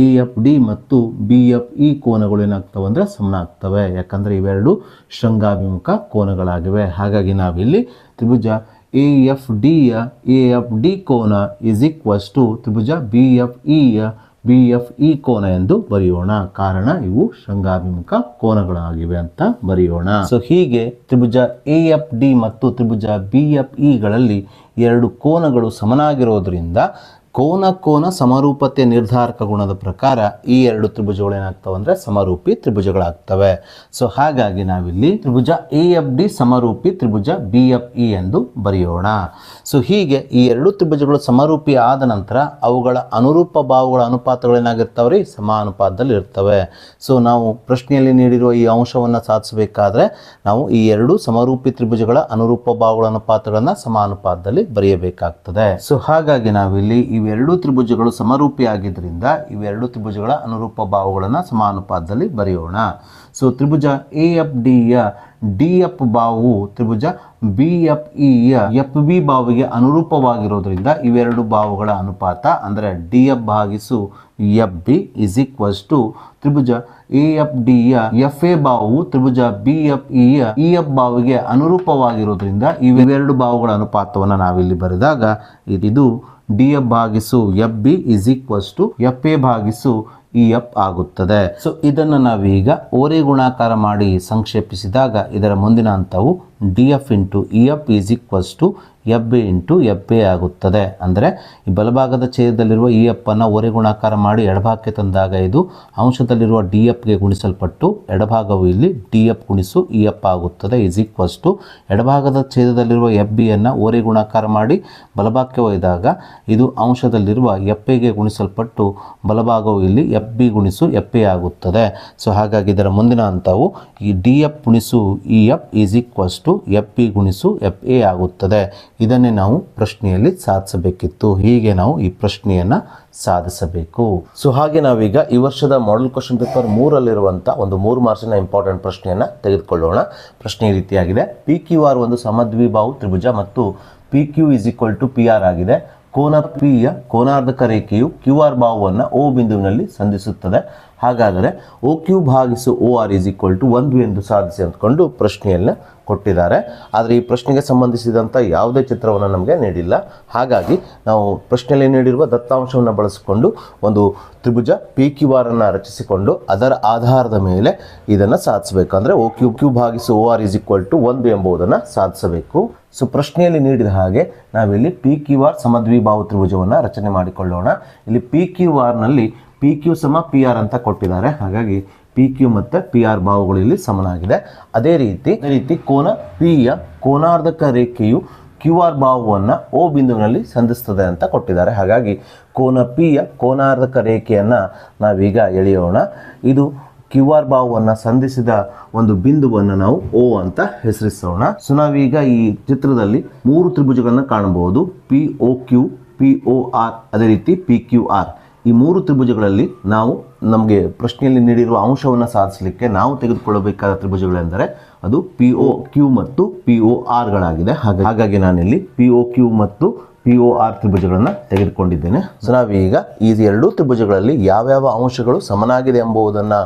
AFD ಮತ್ತು BFE ಕೋನಗಳು ಏನಾಗ್ತವೆ ಅಂದರೆ ಸಮನಾಗ್ತವೆ. ಯಾಕಂದರೆ ಇವೆರಡು ಶೃಂಗಾಭಿಮುಖ ಕೋನಗಳಾಗಿವೆ. ಹಾಗಾಗಿ ನಾವಿಲ್ಲಿ ತ್ರಿಭುಜ AFDಯ AFD ಕೋನ ಈಸ್ ಈಕ್ವಲ್ಸ್ ಟು ತ್ರಿಭುಜ BFEಯ BFE ಕೋನ ಎಂದು ಬರೆಯೋಣ. ಕಾರಣ ಇವು ಶೃಂಗಾಭಿಮುಖ ಕೋನಗಳಾಗಿವೆ ಅಂತ ಬರೆಯೋಣ. ಸೊ ಹೀಗೆ ತ್ರಿಭುಜ AFD ಮತ್ತು ತ್ರಿಭುಜ BFEಗಳಲ್ಲಿ ಎರಡು ಕೋನಗಳು ಸಮನಾಗಿರೋದ್ರಿಂದ ಕೋನ ಸಮರೂಪತೆ ನಿರ್ಧಾರಕ ಗುಣದ ಪ್ರಕಾರ ಈ ಎರಡು ತ್ರಿಭುಜಗಳು ಏನಾಗ್ತವೆ ಅಂದರೆ ಸಮರೂಪಿ ತ್ರಿಭುಜಗಳಾಗ್ತವೆ. ಸೊ ಹಾಗಾಗಿ ನಾವಿಲ್ಲಿ ತ್ರಿಭುಜ AFD ಸಮರೂಪಿ ತ್ರಿಭುಜ BFE ಎಂದು ಬರೆಯೋಣ. ಸೊ ಹೀಗೆ ಈ ಎರಡು ತ್ರಿಭುಜಗಳು ಸಮರೂಪಿ ಆದ ನಂತರ ಅವುಗಳ ಅನುರೂಪ ಬಾಹುಗಳ ಅನುಪಾತಗಳು ಏನಾಗಿರ್ತವೆ ರೀ, ಸಮಾನುಪಾತದಲ್ಲಿ ಇರ್ತವೆ. ಸೊ ನಾವು ಪ್ರಶ್ನೆಯಲ್ಲಿ ನೀಡಿರುವ ಈ ಅಂಶವನ್ನು ಸಾಧಿಸಬೇಕಾದ್ರೆ ನಾವು ಈ ಎರಡು ಸಮರೂಪಿ ತ್ರಿಭುಜಗಳ ಅನುರೂಪ ಬಾಹುಗಳ ಅನುಪಾತಗಳನ್ನು ಸಮಾನುಪಾತದಲ್ಲಿ ಬರೆಯಬೇಕಾಗ್ತದೆ. ಸೊ ಹಾಗಾಗಿ ನಾವಿಲ್ಲಿ ಇವೆರಡು ತ್ರಿಭುಜಗಳು ಸಮರೂಪಿ ಆಗಿದ್ದರಿಂದ ಇವೆರಡು ತ್ರಿಭುಜಗಳ ಅನುರೂಪ ಬಾಹುಗಳನ್ನು ಸಮಾನುಪಾತದಲ್ಲಿ ಬರೆಯೋಣ. ಸೊ ತ್ರಿಭುಜ AFDಯ DF ಬಾಹು ತ್ರಿಭುಜ BFEಯ FB ಬಾಹುವಿಗೆ ಅನುರೂಪವಾಗಿರೋದ್ರಿಂದ ಇವೆರಡು ಬಾಹುಗಳ ಅನುಪಾತ ಅಂದರೆ DF ಭಾಗಿಸು FB ಇಸ್ ಈಕ್ವಲ್ಸ್ ಟು ತ್ರಿಭುಜ AFDಯ FA ಬಾಹುವು ತ್ರಿಭುಜ BFEಯ EF ಬಾಹುವಿಗೆ ಅನುರೂಪವಾಗಿರೋದ್ರಿಂದ ಇವೆರಡು ಬಾಹುಗಳ ಅನುಪಾತವನ್ನು ನಾವಿಲ್ಲಿ ಬರೆದಾಗ ಇದು DF ಭಾಗಿಸು FB is equals to FA ಭಾಗಿಸು EF ಆಗುತ್ತದೆ. ಸೊ ಇದನ್ನು ನಾವೀಗ ಓರೆ ಗುಣಾಕಾರ ಮಾಡಿ ಸಂಕ್ಷೇಪಿಸಿದಾಗ ಇದರ ಮುಂದಿನ ಹಂತವು DF into EF is equals to FA into FA ಆಗುತ್ತದೆ. ಅಂದರೆ ಈ ಬಲಭಾಗದ ಛೇದದಲ್ಲಿರುವ EF ಅನ್ನು ಓರೆ ಗುಣಾಕಾರ ಮಾಡಿ ಎಡಭಾಗಕ್ಕೆ ತಂದಾಗ ಇದು ಅಂಶದಲ್ಲಿರುವ DFಗೆ ಗುಣಿಸಲ್ಪಟ್ಟು ಎಡಭಾಗವು ಇಲ್ಲಿ DF ಗುಣಿಸು EF ಆಗುತ್ತದೆ ಈಸ್ ಈಕ್ವಲ್ಸ್ ಟು ಎಡಭಾಗದ ಛೇದದಲ್ಲಿರುವ FBಯನ್ನು ಓರೆ ಗುಣಾಕಾರ ಮಾಡಿ ಬಲಭಾಗಕ್ಕೆ ಒಯ್ದಾಗ ಇದು ಅಂಶದಲ್ಲಿರುವ FAಗೆ ಗುಣಿಸಲ್ಪಟ್ಟು ಬಲಭಾಗವು ಇಲ್ಲಿ FB ಗುಣಿಸು FA ಆಗುತ್ತದೆ. ಸೊ ಹಾಗಾಗಿ ಇದರ ಮುಂದಿನ ಹಂತವು ಈ DF ಗುಣಿಸು EF is equals to FB ಗುಣಿಸು FA ಆಗುತ್ತದೆ. ಇದನ್ನೇ ನಾವು ಪ್ರಶ್ನೆಯಲ್ಲಿ ಸಾಧಿಸಬೇಕಿತ್ತು. ಹೀಗೆ ನಾವು ಈ ಪ್ರಶ್ನೆಯನ್ನು ಸಾಧಿಸಬೇಕು. ಸೊ ಹಾಗೆ ನಾವೀಗ ಈ ವರ್ಷದ ಮಾಡೆಲ್ ಕ್ವಶನ್ ಪೇಪರ್ 3ರಲ್ಲಿರುವಂಥ ಒಂದು 3 ಮಾರ್ಕ್ಸಿನ ಇಂಪಾರ್ಟೆಂಟ್ ಪ್ರಶ್ನೆಯನ್ನು ತೆಗೆದುಕೊಳ್ಳೋಣ. ಪ್ರಶ್ನೆ ಈ ರೀತಿಯಾಗಿದೆ. PQR ಒಂದು ಸಮದ್ವಿಬಾಹು ತ್ರಿಭುಜ ಮತ್ತು PQ is equal to PR ಆಗಿದೆ. ಕೋನ Pಯ ಕೋನಾರ್ಧಕ ರೇಖೆಯು QR ಬಾಹುವನ್ನು O ಬಿಂದುವಿನಲ್ಲಿ ಸಂಧಿಸುತ್ತದೆ. ಹಾಗಾದರೆ OQ ಭಾಗಿಸು OR ಇಸ್ ಈಕ್ವಲ್ ಟು 1 ಎಂದು ಸಾಧಿಸಿ ಅಂದ್ಕೊಂಡು ಪ್ರಶ್ನೆಯನ್ನು ಕೊಟ್ಟಿದ್ದಾರೆ. ಆದರೆ ಈ ಪ್ರಶ್ನೆಗೆ ಸಂಬಂಧಿಸಿದಂಥ ಯಾವುದೇ ಚಿತ್ರವನ್ನು ನಮಗೆ ನೀಡಿಲ್ಲ. ಹಾಗಾಗಿ ನಾವು ಪ್ರಶ್ನೆಯಲ್ಲಿ ನೀಡಿರುವ ದತ್ತಾಂಶವನ್ನು ಬಳಸಿಕೊಂಡು ಒಂದು ತ್ರಿಭುಜ PQR ಅನ್ನು ರಚಿಸಿಕೊಂಡು ಅದರ ಆಧಾರದ ಮೇಲೆ ಇದನ್ನು ಸಾಧಿಸಬೇಕು. ಅಂದರೆ OQ ಭಾಗಿಸು OR ಇಸ್ ಈಕ್ವಲ್ ಟು 1 ಎಂಬುದನ್ನು ಸಾಧಿಸಬೇಕು. ಸೊ ಪ್ರಶ್ನೆಯಲ್ಲಿ ನೀಡಿದ ಹಾಗೆ ನಾವಿಲ್ಲಿ PQR ಸಮದ್ವಿಬಾಹು ತ್ರಿಭುಜವನ್ನು ರಚನೆ ಮಾಡಿಕೊಳ್ಳೋಣ. ಇಲ್ಲಿ PQRನಲ್ಲಿ PQ ಸಮ PR ಅಂತ ಕೊಟ್ಟಿದ್ದಾರೆ. ಹಾಗಾಗಿ PQ ಮತ್ತು PR ಬಾಹುಗಳು ಇಲ್ಲಿ ಸಮನಾಗಿದೆ. ಅದೇ ರೀತಿ ಕೋನ Pಯ ಕೋನಾರ್ಧಕ ರೇಖೆಯು QR ಬಾಹುವನ್ನು O ಬಿಂದುವಿನಲ್ಲಿ ಸಂಧಿಸ್ತದೆ ಅಂತ ಕೊಟ್ಟಿದ್ದಾರೆ. ಹಾಗಾಗಿ ಕೋನ Pಯ ಕೋನಾರ್ಧಕ ರೇಖೆಯನ್ನು ನಾವೀಗ ಎಳೆಯೋಣ. ಇದು QR ಬಾಹುವನ್ನು ಸಂಧಿಸಿದ ಒಂದು ಬಿಂದುವನ್ನು ನಾವು O ಅಂತ ಹೆಸರಿಸೋಣ. ಸೊ ನಾವೀಗ ಈ ಚಿತ್ರದಲ್ಲಿ 3 ತ್ರಿಭುಜಗಳನ್ನು ಕಾಣಬಹುದು. POQ, POR, ಅದೇ ರೀತಿ PQR. ಈ 3 ತ್ರಿಭುಜಗಳಲ್ಲಿ ನಾವು ನಮಗೆ ಪ್ರಶ್ನೆಯಲ್ಲಿ ನೀಡಿರುವ ಅಂಶವನ್ನು ಸಾಧಿಸಲಿಕ್ಕೆ ನಾವು ತೆಗೆದುಕೊಳ್ಳಬೇಕಾದ ತ್ರಿಭುಜಗಳೆಂದರೆ ಅದು POQ ಮತ್ತು PORಗಳಾಗಿದೆ. ಹಾಗಾಗಿ ನಾನಿಲ್ಲಿ POQ ಮತ್ತು POR ತ್ರಿಭುಜಗಳನ್ನು ತೆಗೆದುಕೊಂಡಿದ್ದೇನೆ. ಸೊ ನಾವೀಗ ಈ ಎರಡೂ ತ್ರಿಭುಜಗಳಲ್ಲಿ ಯಾವ್ಯಾವ ಅಂಶಗಳು ಸಮನಾಗಿದೆ ಎಂಬುದನ್ನು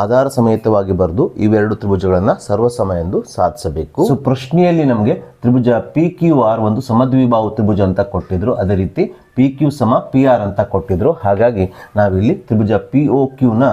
ಆಧಾರ ಸಮೇತವಾಗಿ ಬರೆದು ಇವೆರಡು ತ್ರಿಭುಜಗಳನ್ನು ಸರ್ವಸಮ ಎಂದು ಸಾಧಿಸಬೇಕು. ಸೊ ಪ್ರಶ್ನೆಯಲ್ಲಿ ನಮಗೆ ತ್ರಿಭುಜ PQR ಒಂದು ಸಮದ್ವಿಬಾಹು ತ್ರಿಭುಜ ಅಂತ ಕೊಟ್ಟಿದ್ರು. ಅದೇ ರೀತಿ PQ ಸಮ PR ಅಂತ ಕೊಟ್ಟಿದ್ರು. ಹಾಗಾಗಿ ನಾವಿಲ್ಲಿ ತ್ರಿಭುಜ POQನ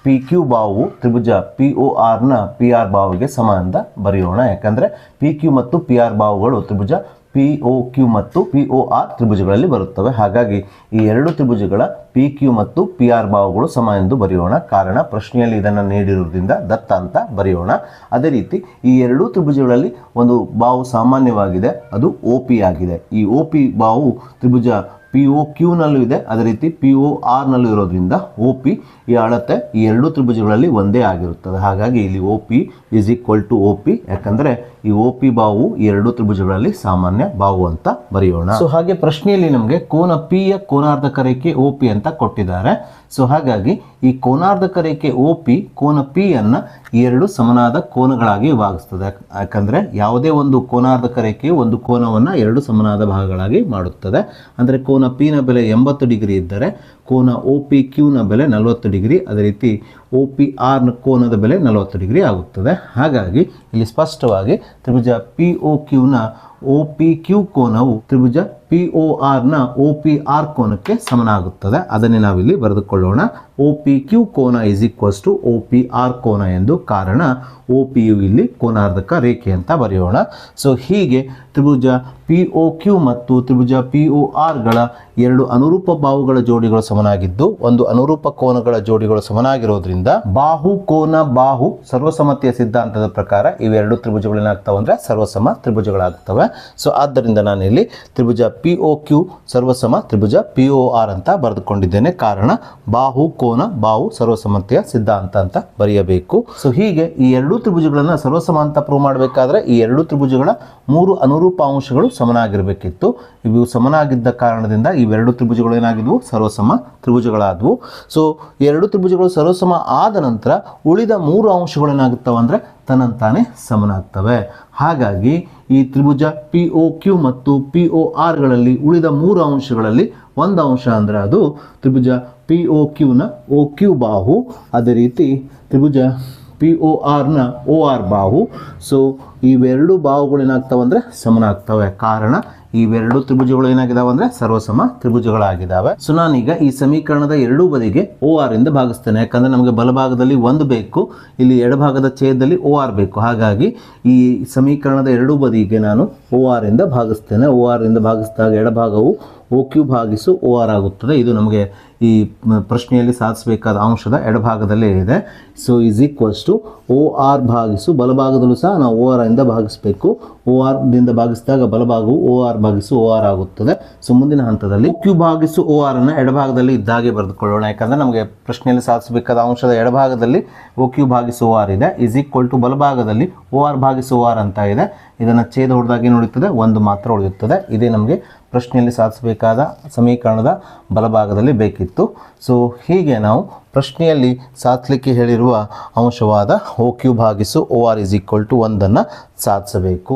PQ ಬಾಹು ತ್ರಿಭುಜ PORನ PR ಬಾಹುವಿಗೆ ಸಮ ಅಂತ ಬರೆಯೋಣ. ಯಾಕಂದರೆ PQ ಮತ್ತು PR ಬಾಹುಗಳು ತ್ರಿಭುಜ POQ ಮತ್ತು POR ತ್ರಿಭುಜಗಳಲ್ಲಿ ಬರುತ್ತವೆ. ಹಾಗಾಗಿ ಈ ಎರಡು ತ್ರಿಭುಜಗಳ PQ ಮತ್ತು PR ಬಾಹುಗಳು ಸಮ ಎಂದು ಬರೆಯೋಣ. ಕಾರಣ ಪ್ರಶ್ನೆಯಲ್ಲಿ ಇದನ್ನು ನೀಡಿರುವುದರಿಂದ ದತ್ತ ಅಂತ ಬರೆಯೋಣ. ಅದೇ ರೀತಿ ಈ ಎರಡೂ ತ್ರಿಭುಜಗಳಲ್ಲಿ ಒಂದು ಬಾಹು ಸಾಮಾನ್ಯವಾಗಿದೆ, ಅದು OP ಆಗಿದೆ. ಈ OP ಬಾಹು ತ್ರಿಭುಜ POQ ನಲ್ಲೂ ಇದೆ, ಅದೇ ರೀತಿ POR ನಲ್ಲೂ ಇರೋದ್ರಿಂದ OP ಈ ಅಳತೆ ಈ ಎರಡೂ ತ್ರಿಭುಜಗಳಲ್ಲಿ ಒಂದೇ ಆಗಿರುತ್ತದೆ. ಹಾಗಾಗಿ ಇಲ್ಲಿ OP = OP, ಯಾಕಂದರೆ ಈ OP ಬಾಹು ಈ ಎರಡೂ ತ್ರಿಭುಜಗಳಲ್ಲಿ ಸಾಮಾನ್ಯ ಬಾಹು ಅಂತ ಬರೆಯೋಣ. ಸೊ ಹಾಗೆ ಪ್ರಶ್ನೆಯಲ್ಲಿ ನಮಗೆ ಕೋನ P ಯ ಕೋನಾರ್ಧಕ ರೇಖೆ OP ಅಂತ ಕೊಟ್ಟಿದ್ದಾರೆ. ಸೊ ಹಾಗಾಗಿ ಈ ಕೋನಾರ್ಧಕ ರೇಖೆ OP ಕೋನ P ಅನ್ನು ಎರಡು ಸಮನಾದ ಕೋನಗಳಾಗಿ ವಿಭಾಗಿಸ್ತದೆ. ಯಾಕಂದರೆ ಯಾವುದೇ ಒಂದು ಕೋನಾರ್ಧಕ ರೇಖೆಯು ಒಂದು ಕೋನವನ್ನು ಎರಡು ಸಮನಾದ ಭಾಗಗಳಾಗಿ ಮಾಡುತ್ತದೆ. ಅಂದರೆ ಕೋನ P ನ ಬೆಲೆ 80 ಡಿಗ್ರಿ ಇದ್ದರೆ ಕೋನ OPQ ನ ಬೆಲೆ 40 ಡಿಗ್ರಿ, ಅದೇ ರೀತಿ OPR ನ ಕೋನದ ಬೆಲೆ 40 ಡಿಗ್ರಿ ಆಗುತ್ತದೆ. ಹಾಗಾಗಿ ಇಲ್ಲಿ ಸ್ಪಷ್ಟವಾಗಿ ತ್ರಿಭುಜ POQ ನ OPQ ಕೋನವು ತ್ರಿಭುಜ POR ನ OPR ಕೋನಕ್ಕೆ ಸಮನಾಗುತ್ತದೆ. ಅದನ್ನೇ ನಾವಿಲ್ಲಿ ಬರೆದುಕೊಳ್ಳೋಣ. OPQ ಕೋನ = OPR ಕೋನ ಎಂದು. ಕಾರಣ OPಯು ಇಲ್ಲಿ ಕೋನಾರ್ಧಕ ರೇಖೆ ಅಂತ ಬರೆಯೋಣ. ಸೊ ಹೀಗೆ ತ್ರಿಭುಜ POQ ಮತ್ತು ತ್ರಿಭುಜ POR ಗಳ ಎರಡು ಅನುರೂಪ ಬಾಹುಗಳ ಜೋಡಿಗಳು ಸಮನಾಗಿದ್ದು ಒಂದು ಅನುರೂಪ ಕೋನಗಳ ಜೋಡಿಗಳು ಸಮನಾಗಿರೋದ್ರಿಂದ ಬಾಹು ಕೋನ ಬಾಹು ಸರ್ವಸಮ್ಮತಿಯ ಸಿದ್ಧಾಂತದ ಪ್ರಕಾರ ಇವೆರಡು ತ್ರಿಭುಜಗಳು ಏನಾಗ್ತವೆ ಅಂದರೆ ಸರ್ವಸಮ ತ್ರಿಭುಜಗಳಾಗ್ತವೆ. ಸೊ ಆದ್ದರಿಂದ ನಾನು ಇಲ್ಲಿ ತ್ರಿಭುಜ POQ ಸರ್ವಸಮ ತ್ರಿಭುಜ POR ಅಂತ ಬರೆದುಕೊಂಡಿದ್ದೇನೆ. ಕಾರಣ ಬಾಹು ಕೋನ ಬಾಹು ಸರ್ವಸಮ್ಮತಿಯ ಸಿದ್ಧಾಂತ ಅಂತ ಬರೆಯಬೇಕು. ಸೊ ಹೀಗೆ ಈ ಎರಡೂ ತ್ರಿಭುಜಗಳನ್ನು ಸರ್ವಸಮ ಅಂತ ಪ್ರೂವ್ ಮಾಡಬೇಕಾದ್ರೆ ಈ ಎರಡೂ ತ್ರಿಭುಜಗಳ ಮೂರು ಅನುರೂಪ ಅಂಶಗಳು ಸಮನಾಗಿರಬೇಕಿತ್ತು. ಇವು ಸಮನಾಗಿದ್ದ ಕಾರಣದಿಂದ ಇವೆರಡು ತ್ರಿಭುಜಗಳು ಏನಾಗಿದ್ವು ಸರ್ವಸಮ ತ್ರಿಭುಜಗಳಾದವು. ಸೊ ಎರಡು ತ್ರಿಭುಜಗಳು ಸರ್ವಸಮ ಆದ ನಂತರ ಉಳಿದ ಮೂರು ಅಂಶಗಳು ಏನಾಗುತ್ತವೆ ಅಂದರೆ ತನ್ನಂತಾನೆ ಸಮನಾಗ್ತವೆ. ಹಾಗಾಗಿ ಈ ತ್ರಿಭುಜ POQ ಮತ್ತು POR ಗಳಲ್ಲಿ ಉಳಿದ ಮೂರು ಅಂಶಗಳಲ್ಲಿ ಒಂದು ಅಂಶ ಅಂದರೆ ಅದು ತ್ರಿಭುಜ POQ ನ OQ ಬಾಹು, ಅದೇ ರೀತಿ ತ್ರಿಭುಜ POR ನ OR ಬಾಹು. ಸೊ ಇವೆರಡು ಬಾಹುಗಳು ಏನಾಗ್ತವೆ ಅಂದರೆ ಸಮನಾಗ್ತವೆ. ಕಾರಣ ಇವೆರಡು ತ್ರಿಭುಜಗಳು ಏನಾಗಿದಾವೆ ಅಂದರೆ ಸರ್ವಸಮ ತ್ರಿಭುಜಗಳಾಗಿದ್ದಾವೆ. ಸೊ ನಾನೀಗ ಈ ಸಮೀಕರಣದ ಎರಡೂ ಬದಿಗೆ OR ಇಂದ ಭಾಗಿಸ್ತೇನೆ. ಯಾಕಂದರೆ ನಮಗೆ ಬಲಭಾಗದಲ್ಲಿ 1 ಬೇಕು, ಇಲ್ಲಿ ಎಡಭಾಗದ ಛೇದದಲ್ಲಿ OR ಬೇಕು. ಹಾಗಾಗಿ ಈ ಸಮೀಕರಣದ ಎರಡೂ ಬದಿಗೆ ನಾನು OR ಇಂದ ಭಾಗಿಸ್ತೇನೆ. OR ಇಂದ ಭಾಗಿಸಿದಾಗ ಎಡಭಾಗವು OQ ಭಾಗಿಸು OR ಆಗುತ್ತದೆ. ಇದು ನಮಗೆ ಈ ಪ್ರಶ್ನೆಯಲ್ಲಿ ಸಾಧಿಸಬೇಕಾದ ಅಂಶದ ಎಡಭಾಗದಲ್ಲೇ ಇದೆ. ಸೊ = OR ಭಾಗಿಸು ಬಲಭಾಗದಲ್ಲೂ ಸಹ ನಾವು OR ಇಂದ ಭಾಗಿಸಬೇಕು. OR ದಿಂದ ಭಾಗಿಸಿದಾಗ ಬಲಭಾಗವು OR ಭಾಗಿಸು OR ಆಗುತ್ತದೆ. ಸೊ ಮುಂದಿನ ಹಂತದಲ್ಲಿ OQ ಭಾಗಿಸು OR ಅನ್ನು ಎಡಭಾಗದಲ್ಲಿ ಇದ್ದಾಗೆ ಬರೆದುಕೊಳ್ಳೋಣ. ಯಾಕಂದರೆ ನಮಗೆ ಪ್ರಶ್ನೆಯಲ್ಲಿ ಸಾಧಿಸಬೇಕಾದ ಅಂಶದ ಎಡಭಾಗದಲ್ಲಿ OQ ಭಾಗಿಸು OR ಇದೆ, = ಬಲಭಾಗದಲ್ಲಿ OR ಭಾಗಿಸು OR ಅಂತ ಇದೆ. ಇದನ್ನು ಛೇದ ಹೊಡೆದಾಗ ಏನು ಉಳಿಯುತ್ತದೆ? 1 ಮಾತ್ರ ಉಳಿಯುತ್ತದೆ. ಇದೇ ನಮಗೆ ಪ್ರಶ್ನೆಯಲ್ಲಿ ಸಾಧಿಸಬೇಕಾದ ಸಮೀಕರಣದ ಬಲಭಾಗದಲ್ಲಿ ಬೇಕಿತ್ತು. ಸೊ ಹೀಗೆ ನಾವು ಪ್ರಶ್ನೆಯಲ್ಲಿ ಸಾಧಿಸಲಿಕ್ಕೆ ಹೇಳಿರುವ ಅಂಶವಾದ OQ ಭಾಗಿಸು OR = 1 ಅನ್ನು ಸಾಧಿಸಬೇಕು.